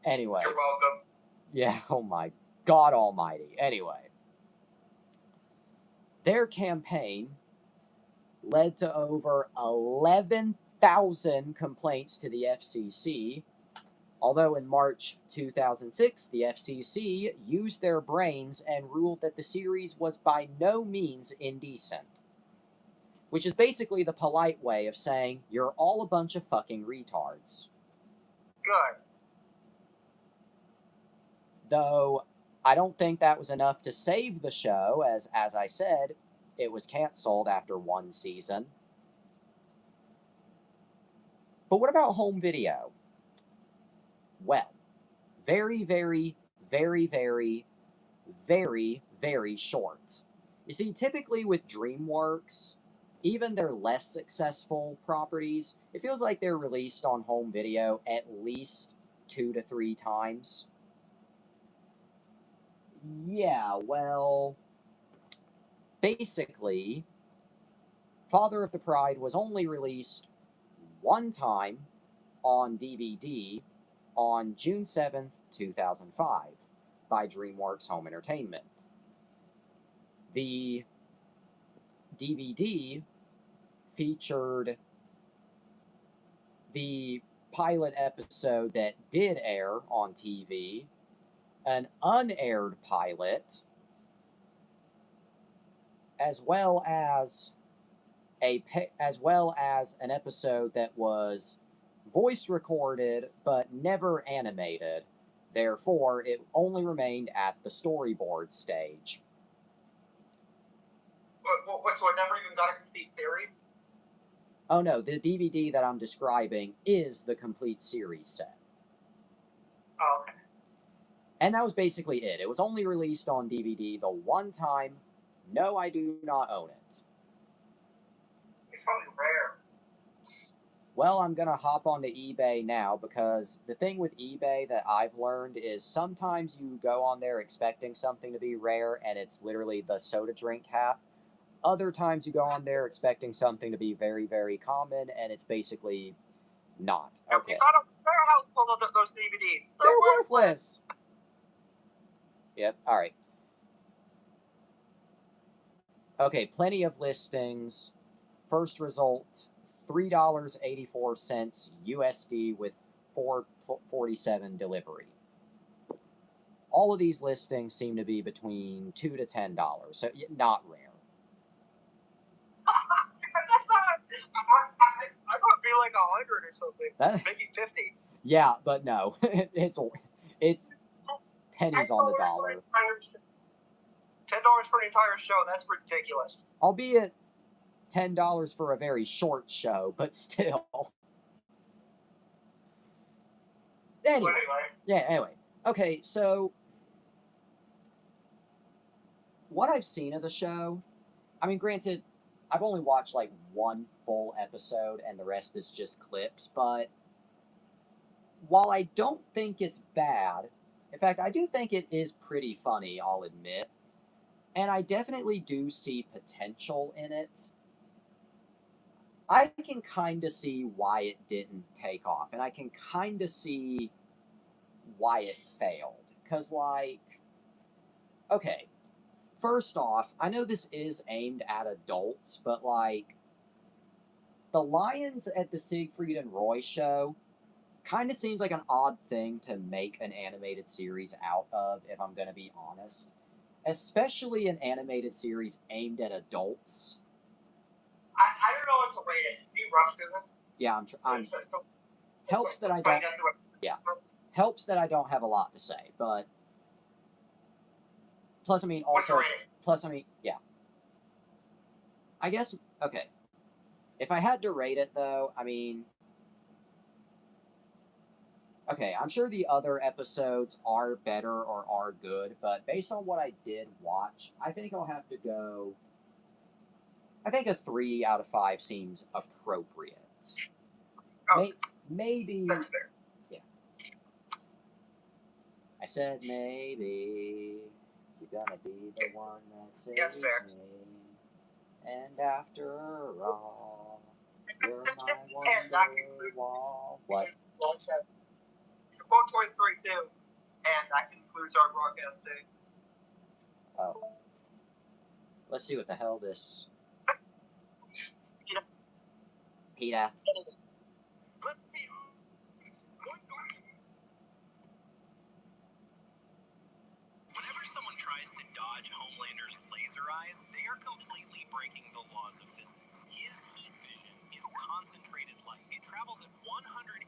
Anyway. You're welcome. Yeah, oh my God almighty. Anyway. Their campaign led to over 11,000 complaints to the FCC, although in March 2006, the FCC used their brains and ruled that the series was by no means indecent. Which is basically the polite way of saying, you're all a bunch of fucking retards. Good. Though, I don't think that was enough to save the show, as I said, it was canceled after one season. But what about home video? Well, very, very, very, very, very, very short. You see, typically with DreamWorks, even their less successful properties, it feels like they're released on home video at least 2 to 3 times. Yeah, well, basically, Father of the Bride was only released one time on DVD on June 7th, 2005 by DreamWorks Home Entertainment. The DVD featured the pilot episode that did air on TV, an unaired pilot, as well as an episode that was voice recorded but never animated. Therefore, it only remained at the storyboard stage. So it never even got a complete series? Oh no, the DVD that I'm describing is the complete series set. Oh, okay. And that was basically it. It was only released on DVD the one time. No, I do not own it. It's probably rare. Well, I'm going to hop onto eBay now, because the thing with eBay that I've learned is sometimes you go on there expecting something to be rare and it's literally the soda drink hat. Other times you go on there expecting something to be very, very common and it's basically not. Okay. We got a warehouse full of those DVDs. They're worthless. Yep, alright. Okay, plenty of listings. First result, $3.84 USD with $4.47 delivery. all of these listings seem to be between $2 to $10, so not rare. I thought it'd be like 100 or something. Maybe 50. Yeah, but no, it's pennies on the dollar. $10 for an entire show. That's ridiculous. Albeit $10 for a very short show, but still. Anyway. Anyway. Okay, so what I've seen of the show, I mean, granted, I've only watched like one full episode and the rest is just clips, but while I don't think it's bad, in fact, I do think it is pretty funny, I'll admit, and I definitely do see potential in it, I can kind of see why it didn't take off, and I can kind of see why it failed. Because, like, okay, first off, I know this is aimed at adults, but, like, the lions at the Siegfried and Roy show kind of seems like an odd thing to make an animated series out of, if I'm going to be honest. Especially an animated series aimed at adults. I don't know what to rate it. Can you rush through this? Yeah, helps that I don't. Yeah, helps that I don't have a lot to say, but plus, I mean, also, yeah. I guess, okay. If I had to rate it, though, I mean, okay, I'm sure the other episodes are better or are good, but based on what I did watch, I think I'll have to go. I think a 3 out of 5 seems appropriate. Oh, maybe. That's fair. Yeah. I said maybe you're gonna be the one that saves me. And after all, you're my wonderwall. What? Quote Toy Story 2, and that concludes our broadcast day. Oh. Let's see what the hell this. PETA. Whenever someone tries to dodge Homelander's laser eyes, they are completely breaking the laws of physics. His heat vision is concentrated light. It travels at 186,000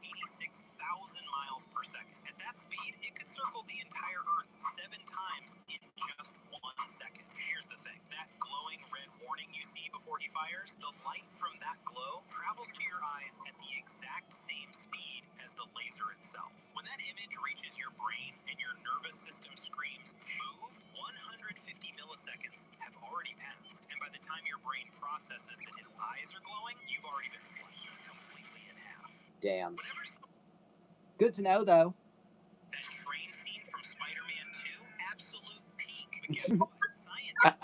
miles per second. At that speed, it could circle the entire Earth 7 times in just 1 second. Here's the thing. That glowing red warning you see before he fires, the light from that glow travels to your eyes at the exact same speed as the laser itself. When that image reaches your brain and your nervous system screams, move, 150 milliseconds have already passed. And by the time your brain processes that his eyes are glowing, you've already been sliced completely in half. Damn. Good to know, though. That train scene from Spider-Man 2, absolute peak. But guess what? Scientists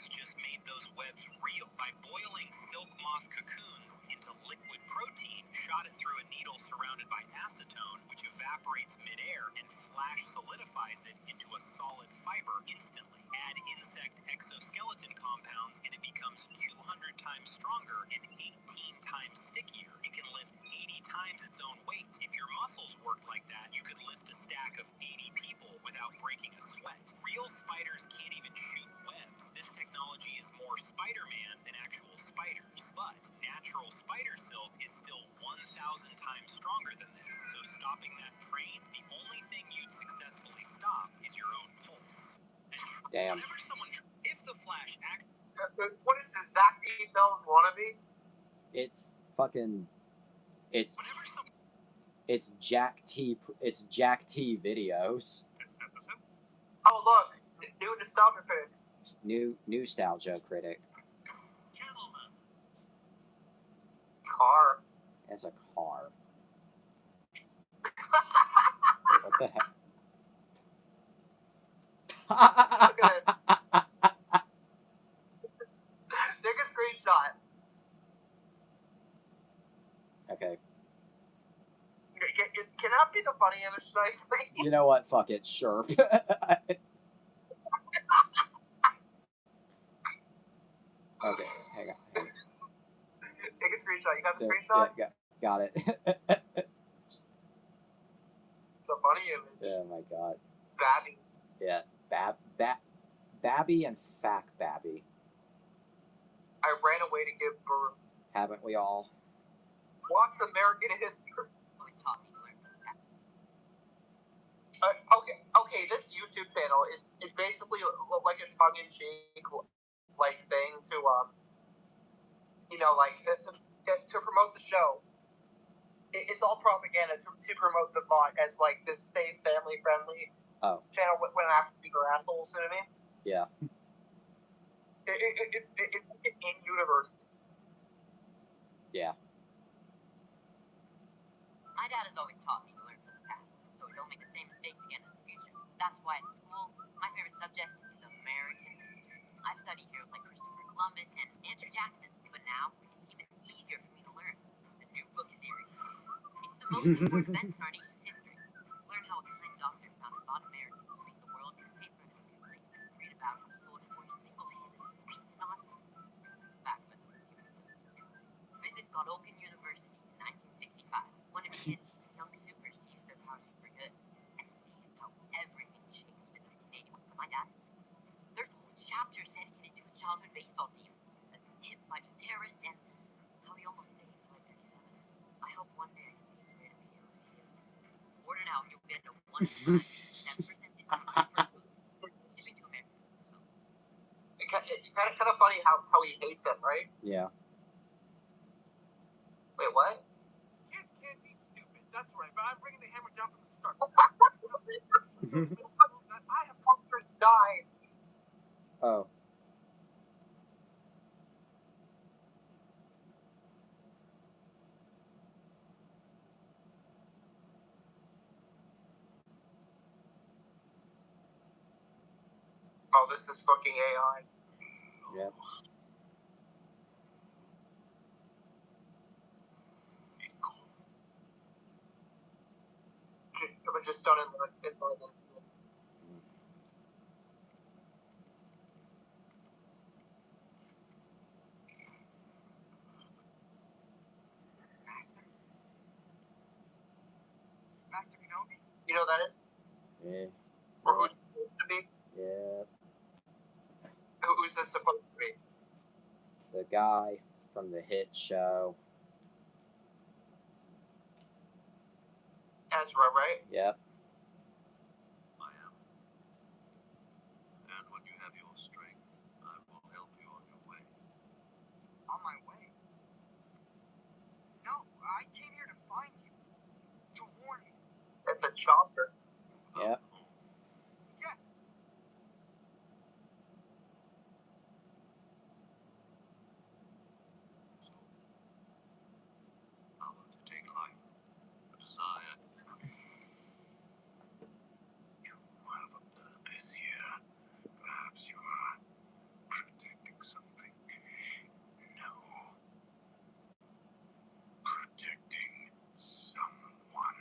just made those webs real by boiling silk moth cocoons into liquid protein, shot it through a needle surrounded by acetone, which evaporates midair and flash solidifies it into a solid fiber instantly. Add insect exoskeleton compounds and it becomes 200 times stronger and 18 times stickier. It can lift 80 times its own weight. If your muscles worked like that, you could lift a stack of 80 people without breaking a sweat. Real spiders can't even shoot webs. This technology is more Spider-Man than actual spiders. But natural spider silk is still 1,000 times stronger than this. So stopping that train, the only thing you'd successfully stop is your own pulse. Damn. If the Flash acts... What is this, Zach Bell's wannabe? It's fucking... It's Jack T. It's Jack T. Videos. Oh look, new nostalgia critic. New nostalgia critic. Car. As a car. Wait, what the heck? Look at it. Take a screenshot. Okay. Can that be the funny image tonight, please? You know what? Fuck it. Sure. Take a Okay, hang on. Take a screenshot. You got the screenshot? Yeah, got it. The funny image. Oh my god. Babby. Yeah. Babby and Fack Babby. I ran away to give birth. Haven't we all? Watch American history. Always taught me to learn from the past. Okay, this YouTube channel is basically like a tongue-in-cheek like thing to to promote the show. It's all propaganda to promote the bot as like this safe, family-friendly channel when actually they're assholes. You know what I mean? Yeah. It's in universe. Yeah. My dad has always taught me to learn from the past, so we don't make the same mistakes again in the future. That's why at school, my favorite subject is American history. I've studied heroes like Christopher Columbus and Andrew Jackson, but now it's even easier for me to learn the New Book series. It's the most important events in our nation's history. Learn how a kind doctor found and fought Americans to make the world a safer and happier place. Read about how soldiers were single-handedly beat the Nazis back when he was still a kid. Visit Godolphin University in 1965. One of the kids used young supers to use their powers for good, and see how everything changed in 1981 for my dad. There's whole chapters dedicated to his childhood baseball team, hit by the terrorists, and how he almost saved Flight 37. I hope one day I can be as great a hero as he is. Order now, you'll get a 1-time 7% discount on your first book. Shipping to American customers. It's kind of funny how he hates him, right? Yeah. Wait, what? Kids can't be stupid. That's right, but I'm bringing the hammer down from the start. I have Parker's died. Oh. Oh, this is fucking AI. Yep. Just done in the Master Kenobi? You know what that is? Yeah. Or who's it supposed to be? Yeah. Who's this supposed to be? The guy from the hit show. Ezra, right? Yep. I am. And when you have your strength, I will help you on your way. On my way. No, I came here to find you. To warn you. It's a chopper. Yep. Yes. How to take life, a desire. You have a purpose here. Perhaps you are protecting something. No. Protecting someone.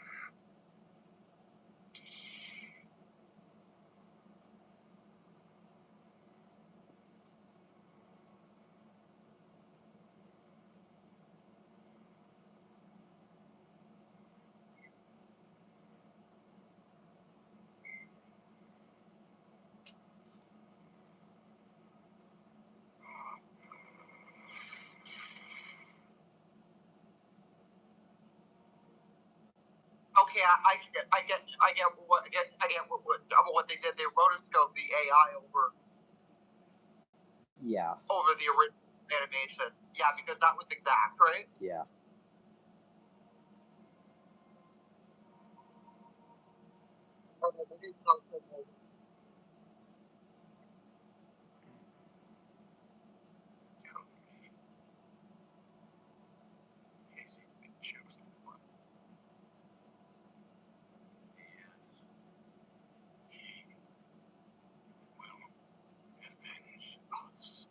Okay, I get what they did. They rotoscoped the AI over Yeah. the original animation. Yeah, because that was exact, right? Yeah. Tell me. Is it the chosen one? Yes. He will avenge us.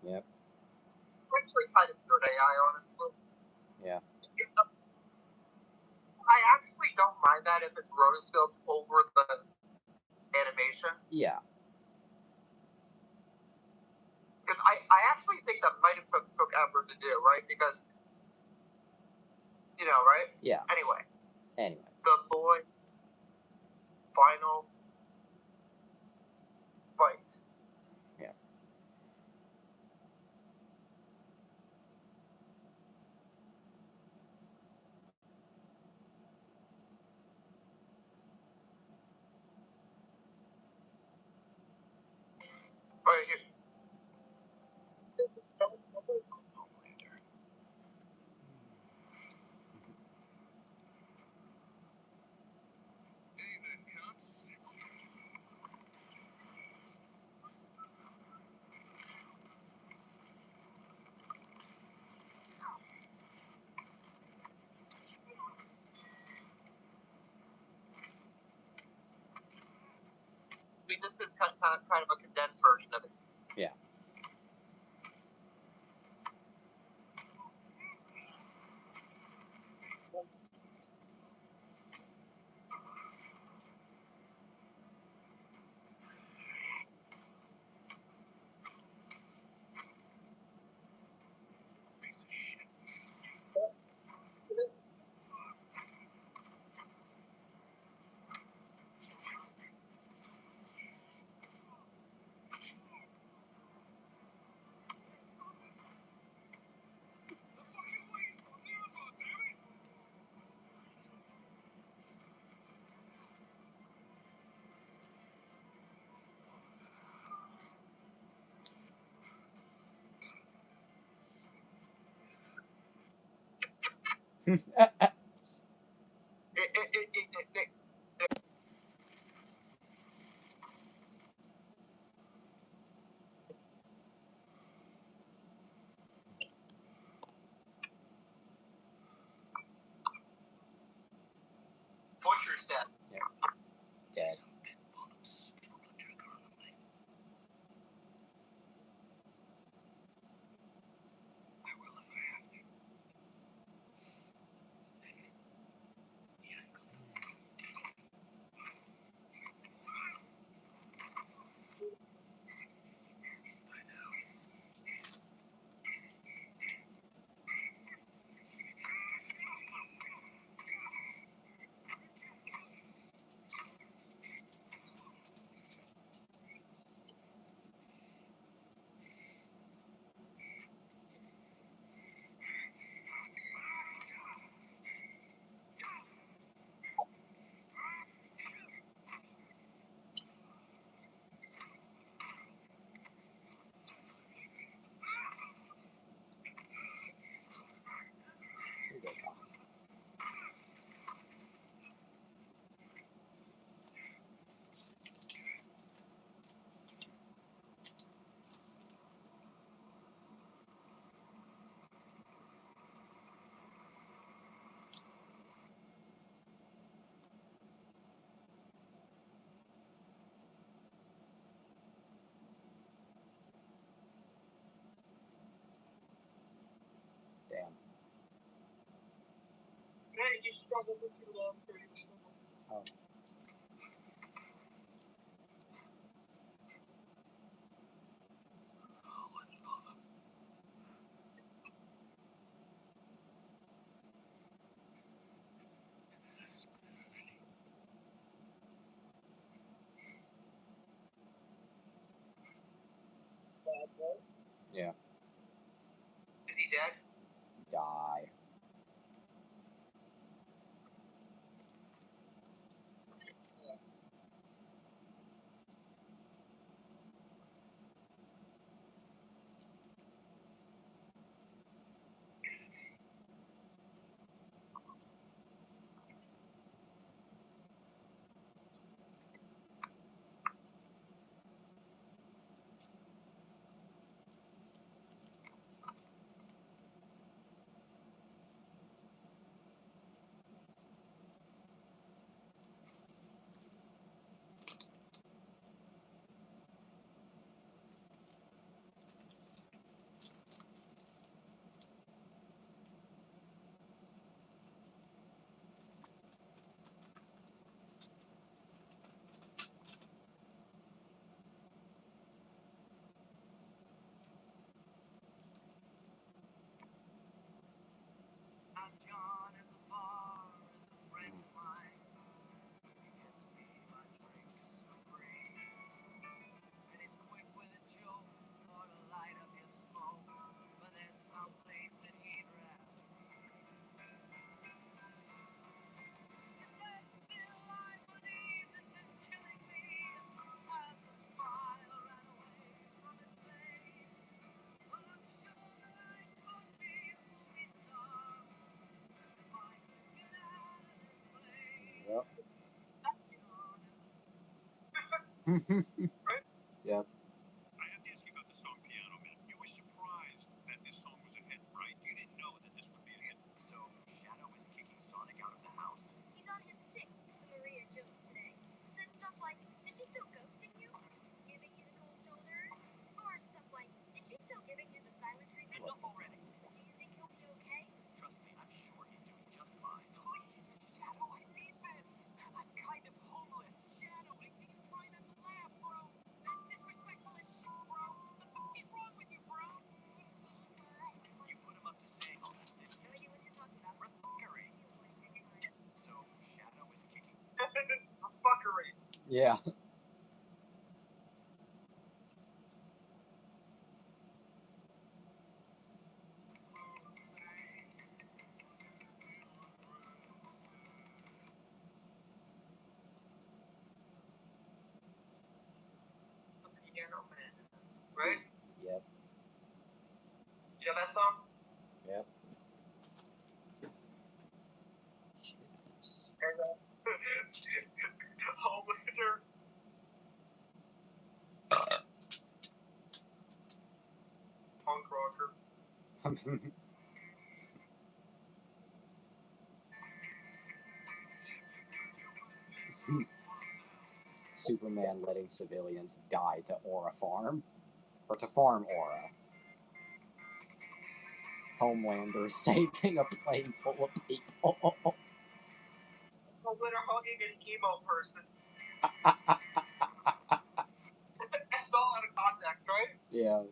Yep. Actually, kind of good AI, honestly. Yeah. I actually don't mind that if it's rotoscoped over the Yeah. Because I actually think that might have took effort to do, right? Because, right? Yeah. Anyway. The boy final fight. Yeah. Right here. I mean, this is kind of a condensed version of it. Yeah. Butcher's dead. Yeah. Dead. Here they come. Damn. Hey, you struggled with too long for Oh. Yeah. Is he dead? Die. Yep. I have to ask you about the song Piano Man. You were surprised that this song was a hit, right? You didn't know that this would be a hit. So, Shadow is kicking Sonic out of the house. He's on his sixth Maria Jones today. Said stuff like, is she still ghosting you? Giving you the cold shoulder? Or stuff like, is she still giving you the silent treatment? Enough already. Do you think he'll be okay? Trust me, I'm sure he's doing just fine. Please, Shadow, I need this. I'm kind of homeless. Shadow, I need you trying not to laugh, bro. That's disrespectful as shit, bro. What the fuck is wrong with you, bro? You put him up to saying all that, didn't No you? idea what you're talking about. Fuckery. So, Shadow is kicking. Fuckery. Yeah. The Piano Man. Right? Yep. You know that song? Yep. And Homelander. Punk rocker. Superman letting civilians die to Aura Farm. Or to farm Aura. Homelander saving a plane full of people. Homelander hugging an emo person. It's all out of context, right? Yeah.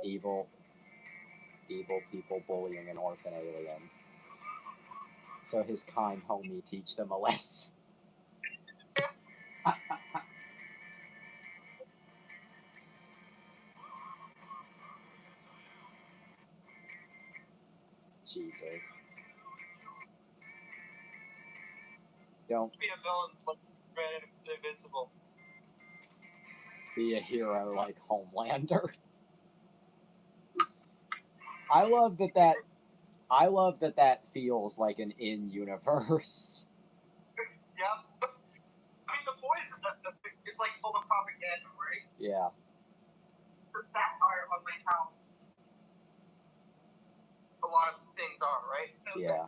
Evil people bullying an orphan alien. So his kind homie teach them a lesson. Jesus. Don't Be a villain, but invincible. be a hero like Homelander. I love that that feels like an in-universe. Yep. I mean, The Boys is like full of propaganda, right? Yeah. It's a satire on like how a lot of things are, right? So Yeah.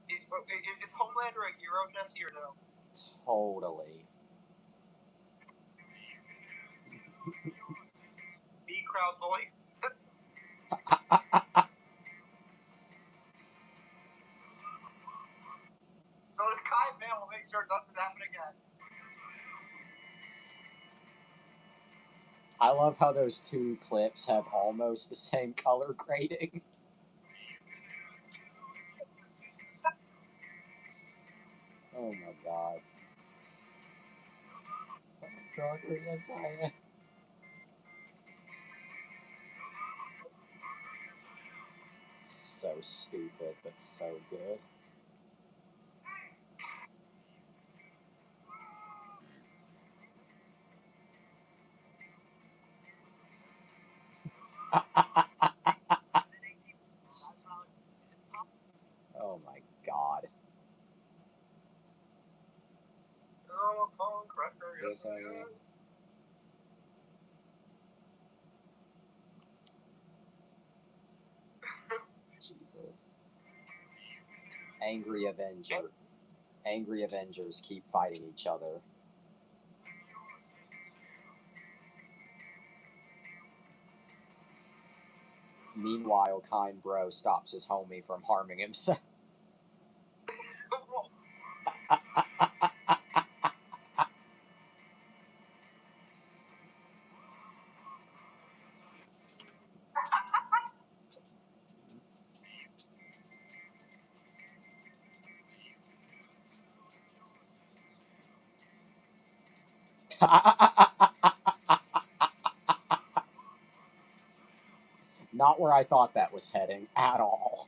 Is Homelander a hero, Jesse, or no? Totally. B-crowd boy. So this Kai man will make sure it doesn't happen again. I love how those two clips have almost the same color grading. Oh my god. Yes, I am. So stupid, but so good. Oh my god. Oh, punk rocker. Yes, I am. Jesus. Angry Avengers keep fighting each other. Meanwhile, Kind Bro stops his homie from harming himself. not where I thought that was heading at all.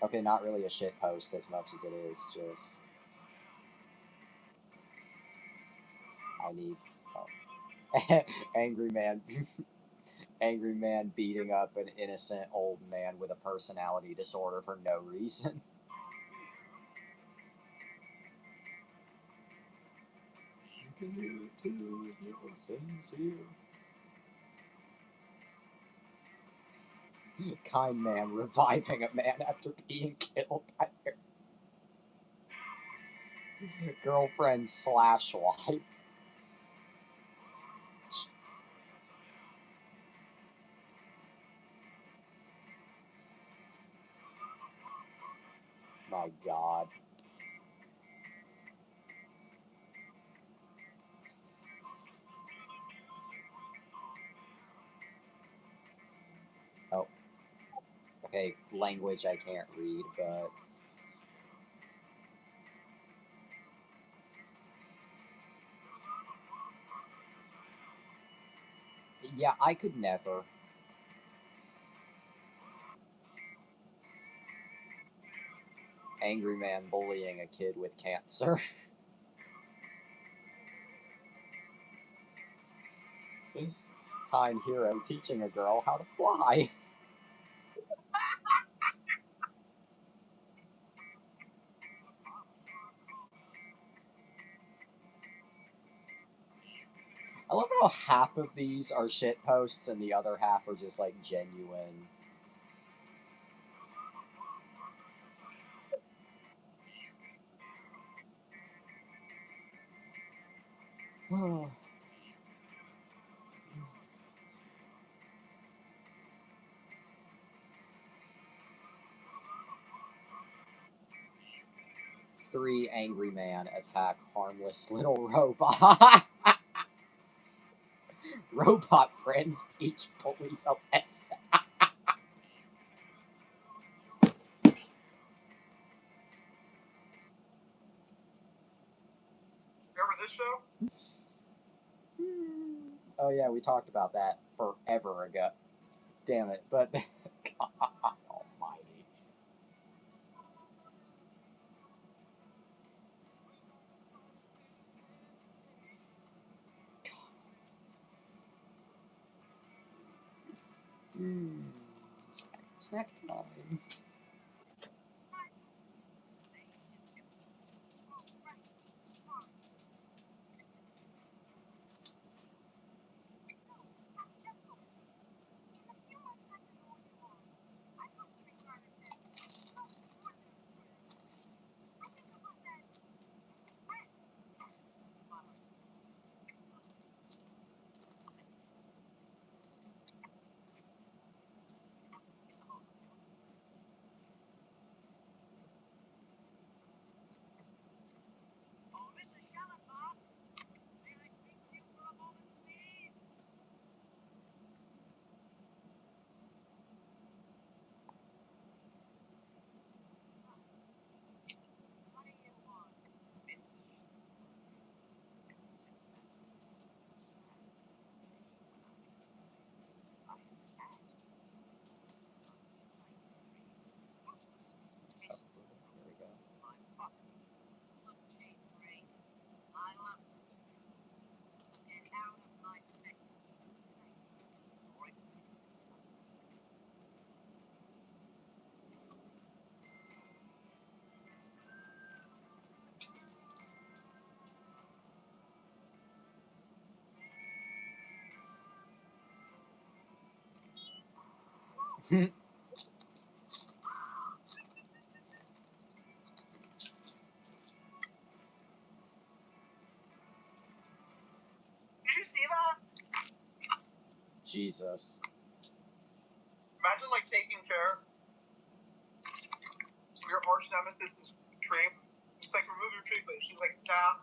Okay, not really a shit post as much as it is just... I need... Oh. Angry man... Angry man beating up an innocent old man with a personality disorder for no reason. You can hear it too if you're sincere. Kind man reviving a man after being killed by their girlfriend / wife. My God. Oh. Okay, language I can't read, but... Yeah, I could never. Angry man bullying a kid with cancer. Kind hero teaching a girl how to fly. I love how half of these are shit posts and the other half are just like genuine. Three angry man attack harmless little robot. Robot friends teach police a lesson. Remember this show? Oh yeah, we talked about that forever ago. Damn it, but God almighty. Snack time. Did you see that? Jesus. Imagine like taking care of your arch nemesis is tree. It's like remove your tree, but she's like, nah.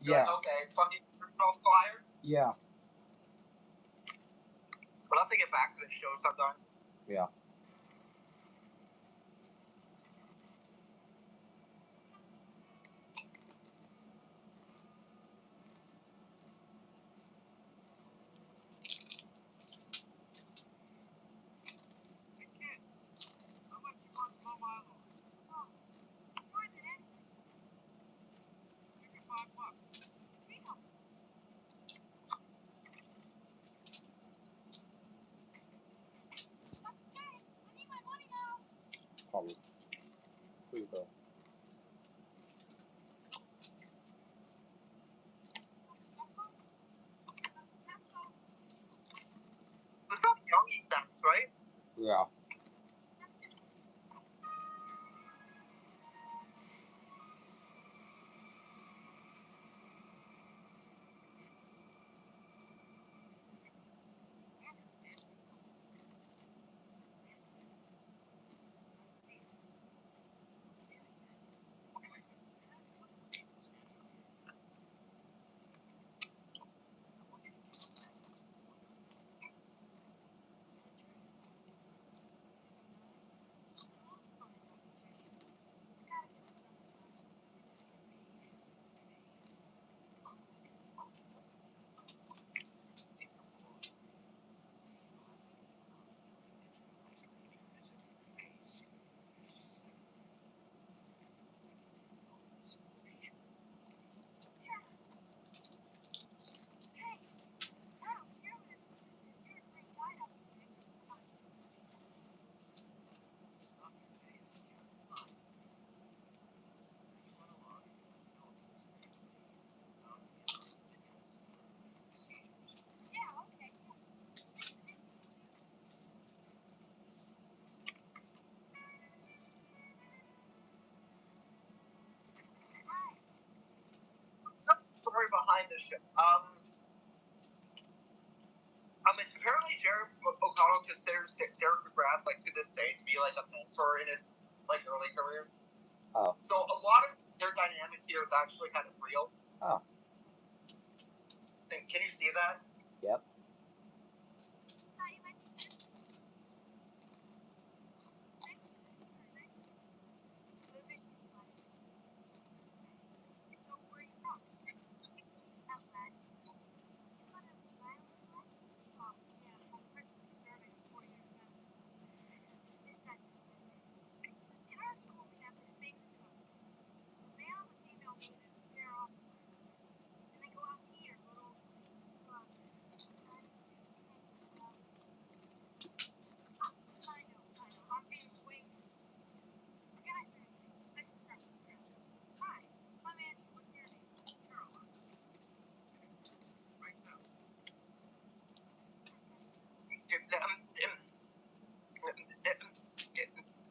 Yeah. Like, okay, fucking on fire. Yeah. But I'll have to get back to this show sometime. Yeah. Yeah. Story behind this ship. It's apparently Jared O'Connell considers Derek McGrath, like, to this day, to be like a mentor in his like early career. Oh. So a lot of their dynamic here is actually kind of real. Oh. And can you see that? Yep.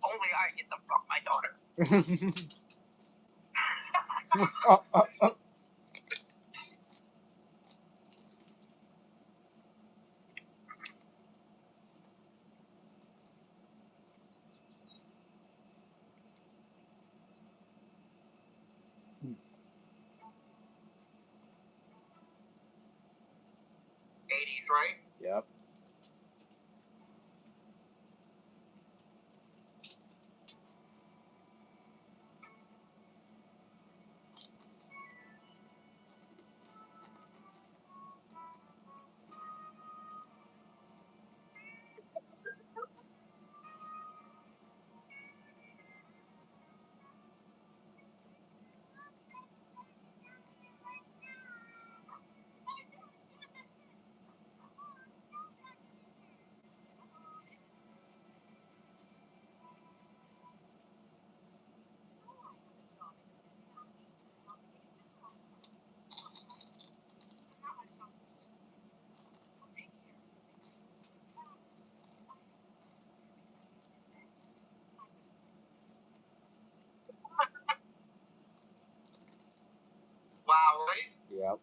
Only I get to fuck my daughter. Oh. 80s, right? Yep. Wow, right? Yep.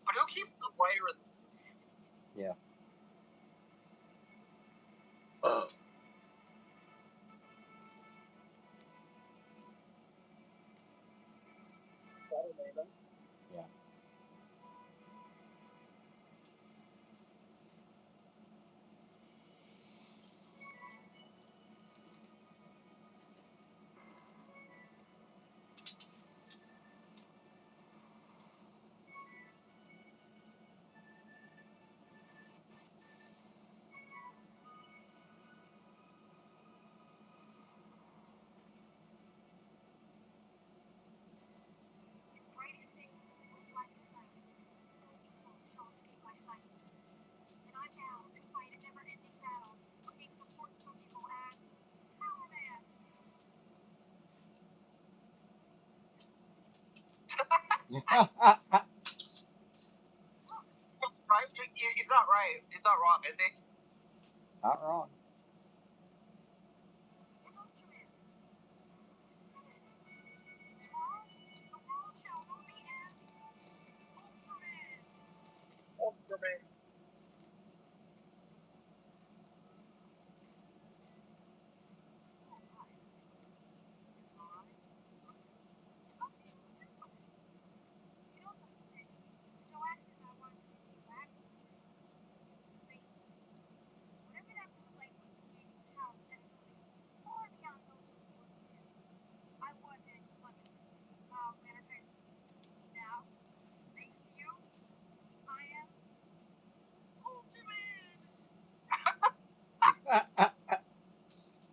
But who keeps the wire in Yeah. Right? He's not right. He's not wrong, is he? Not wrong. Ultraman.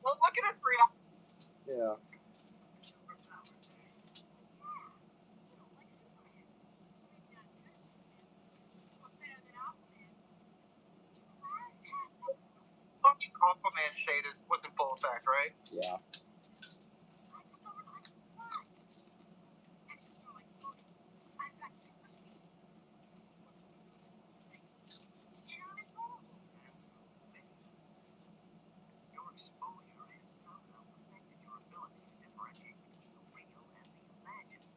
Well, look at his reaction. Yeah. Fucking Aquaman shade was in full effect, right? Yeah. Your exposure has somehow affected your ability to differentiate between the real and the imagined.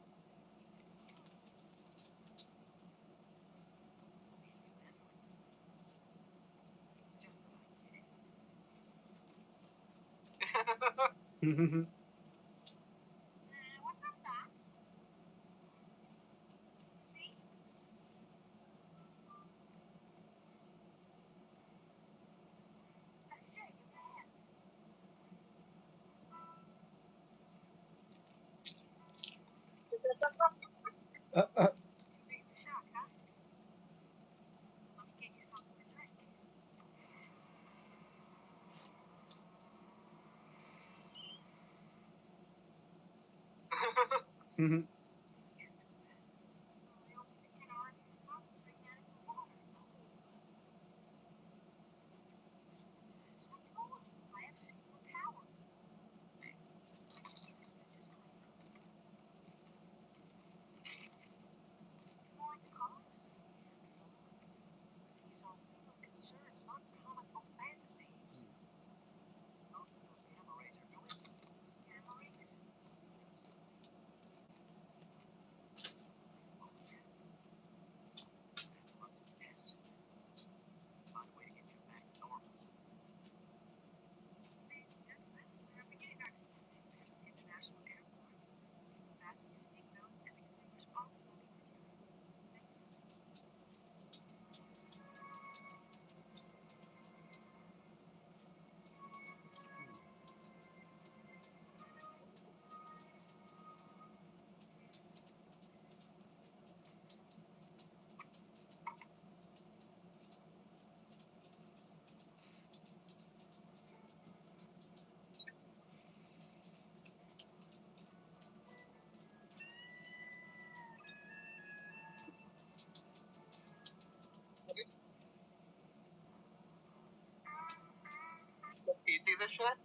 Do you see this shit?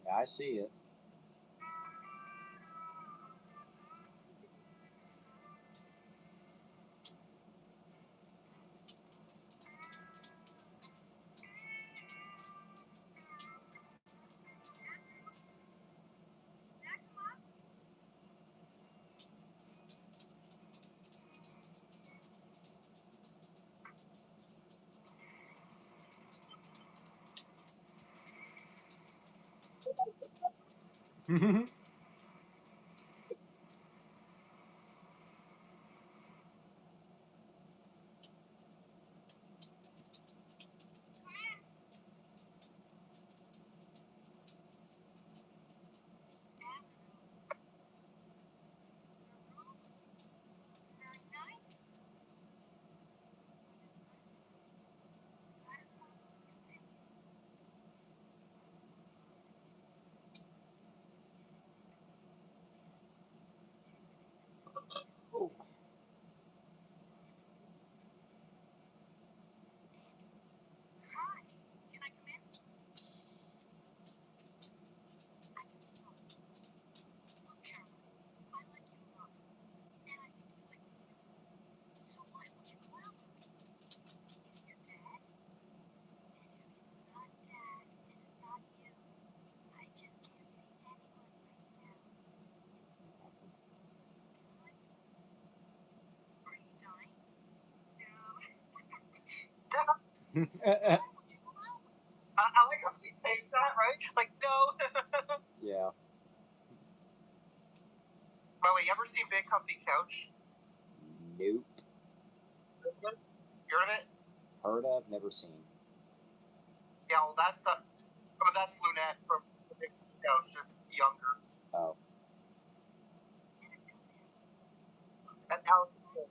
Yeah, I see it. I like how she takes that, right? Like, no. Yeah. By the way, you ever seen Big Comfy Couch? Nope. You heard of it? Heard of, never seen. Yeah, well, that's Lunette from the Big Comfy Couch, just younger. Oh. That's Allison Court.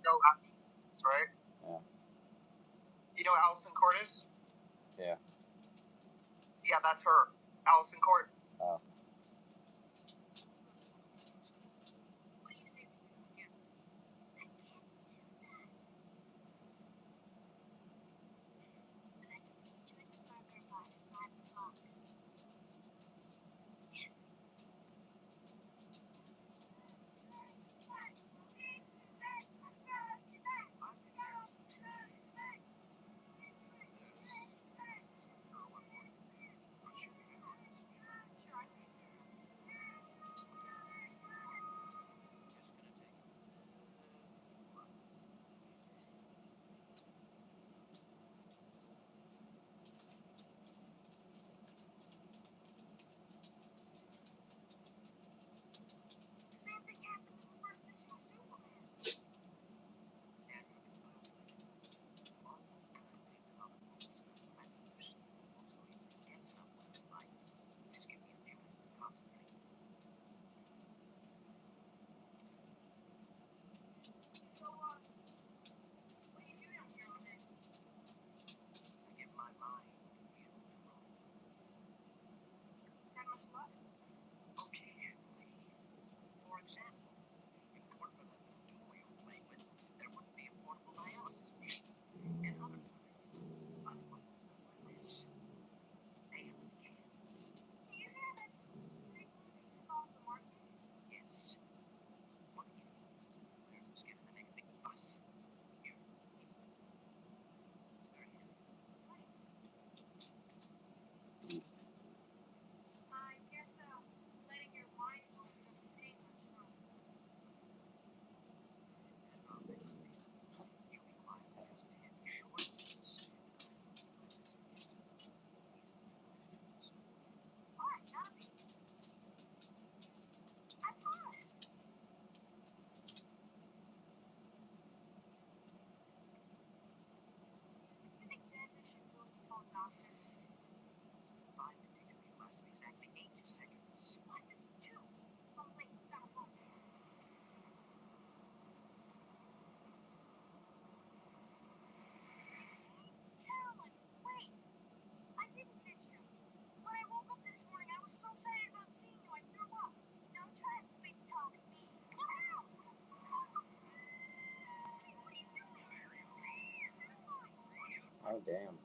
No, right? Yeah. You know Allison Court is? Yeah. Yeah, that's her. Allison Court. Oh. Oh, damn.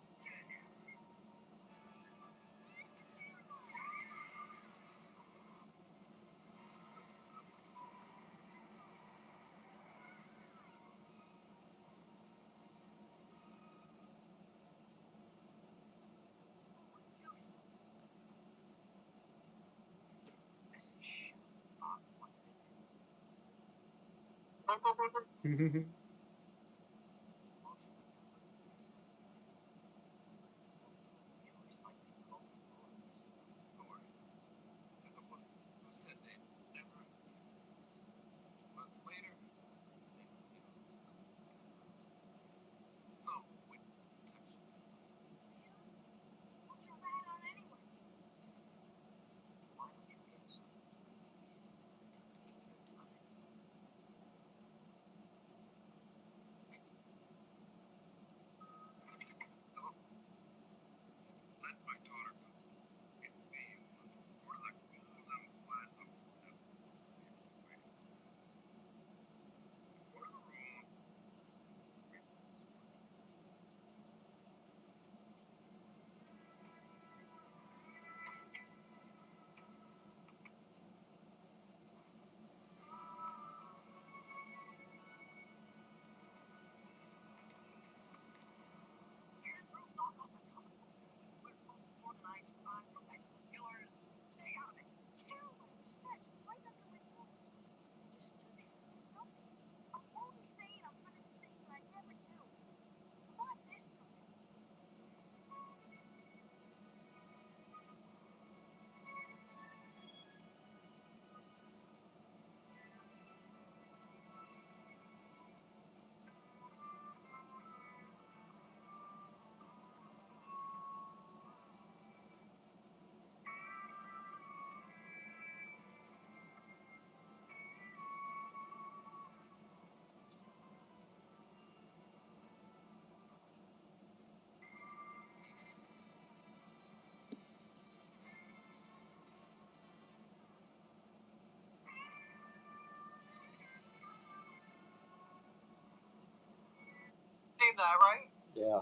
that, right? Yeah.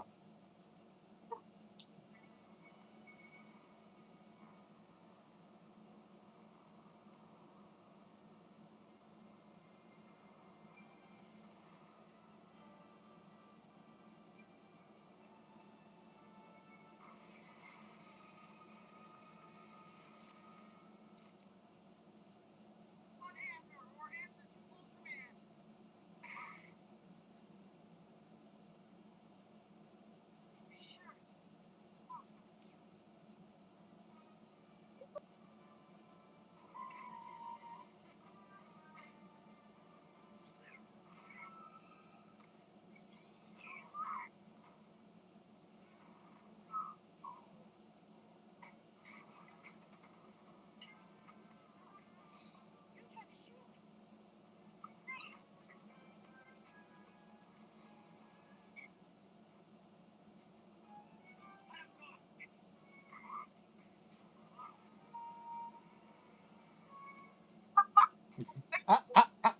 Ah, ah, ah.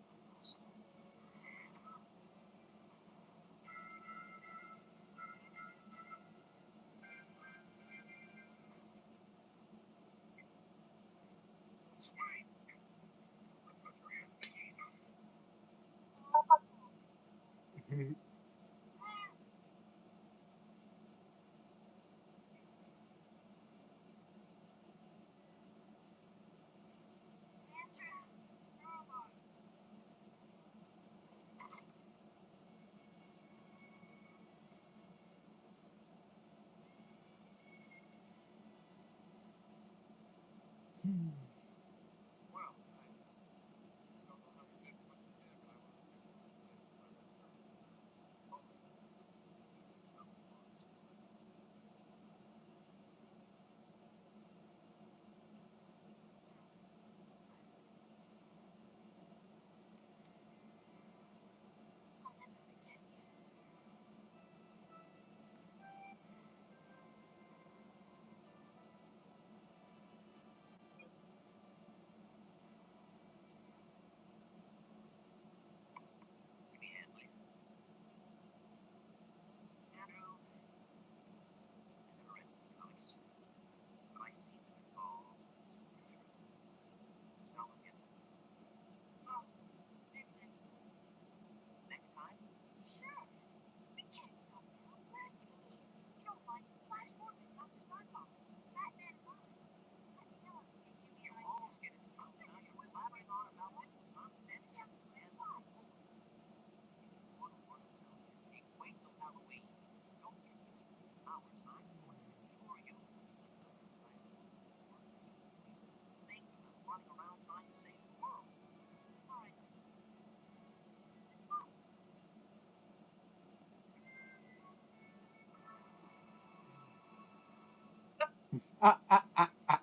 Ah, ah, ah, ah.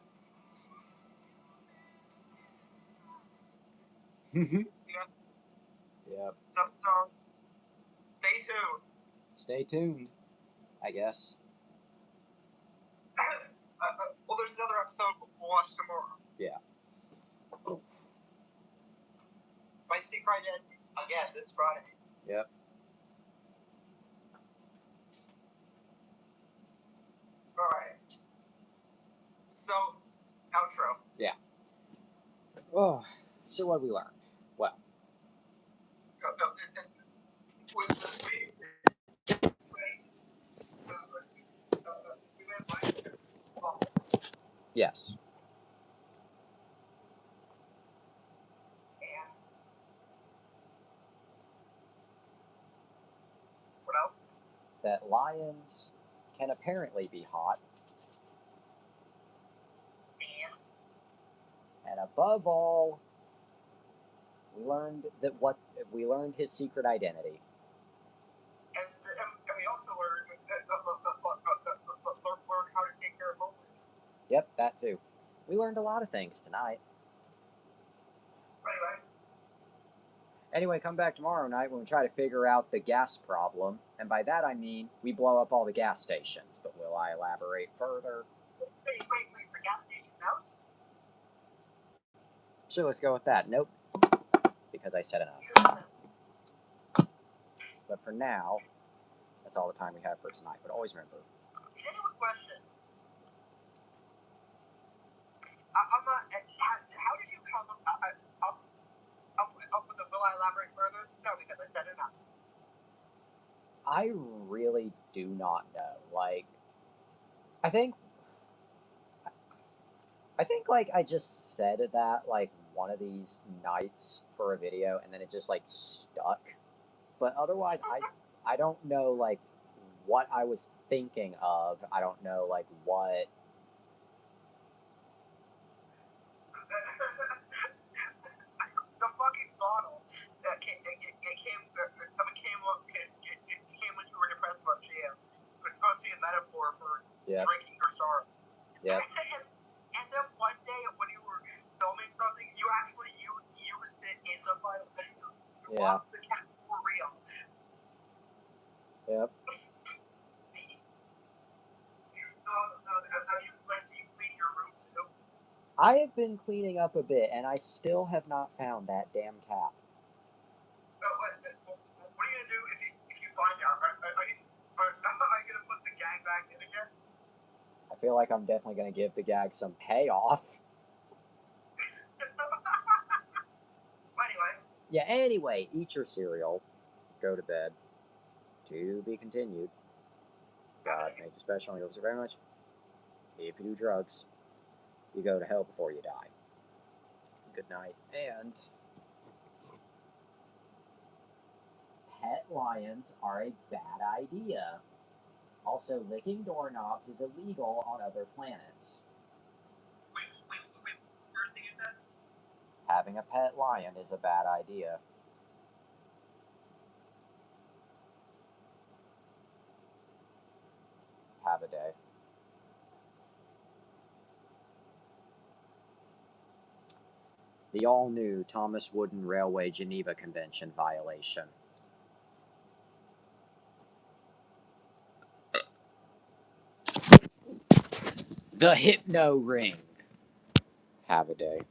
Yep. So, stay tuned. Stay tuned, I guess. Well, there's another episode we'll watch tomorrow. Yeah. My Secret Identity, again, this Friday. Yep. Alright. So, outro. Yeah. Oh, so what we learned? Well, With the speed. yes. And what else? That lions can apparently be hot, and above all, we learned his secret identity. And we also learned how to take care of Mowgli. Yep, that too. We learned a lot of things tonight. Anyway, come back tomorrow night when we try to figure out the gas problem. And by that I mean we blow up all the gas stations. But will I elaborate further? Wait, for gas station notes? Sure, let's go with that. Nope. Because I said enough. But for now, That's all the time we have for tonight. But always remember. Genuine question. I'm not. How did you come up with the will I elaborate further? No, because I said enough. I really do not know. Like, I think like I just said that like one of these nights for a video, and then it just like stuck. But otherwise, I don't know like what I was thinking of. I don't know like what. The fucking bottle that came when you were depressed about GM. It was supposed to be a metaphor for drinking your sorrow. Yeah. And then one day when you were filming something, you actually used it in the final video. You lost the cat for real. Yep. Have you cleaned your room too? I have been cleaning up a bit, and I still have not found that damn cap. What are you gonna do if you find out? Are you gonna put the gag back in again? I feel like I'm definitely gonna give the gag some payoff. Anyway, eat your cereal, go to bed. To be continued. God made you special and he loves you very much. If you do drugs, you go to hell before you die. Good night. And pet lions are a bad idea. Also, licking doorknobs is illegal on other planets. Wait, first thing you said? Having a pet lion is a bad idea. Have a day. The all-new Thomas Wooden Railway Geneva Convention violation. The Hypno Ring. Have a day.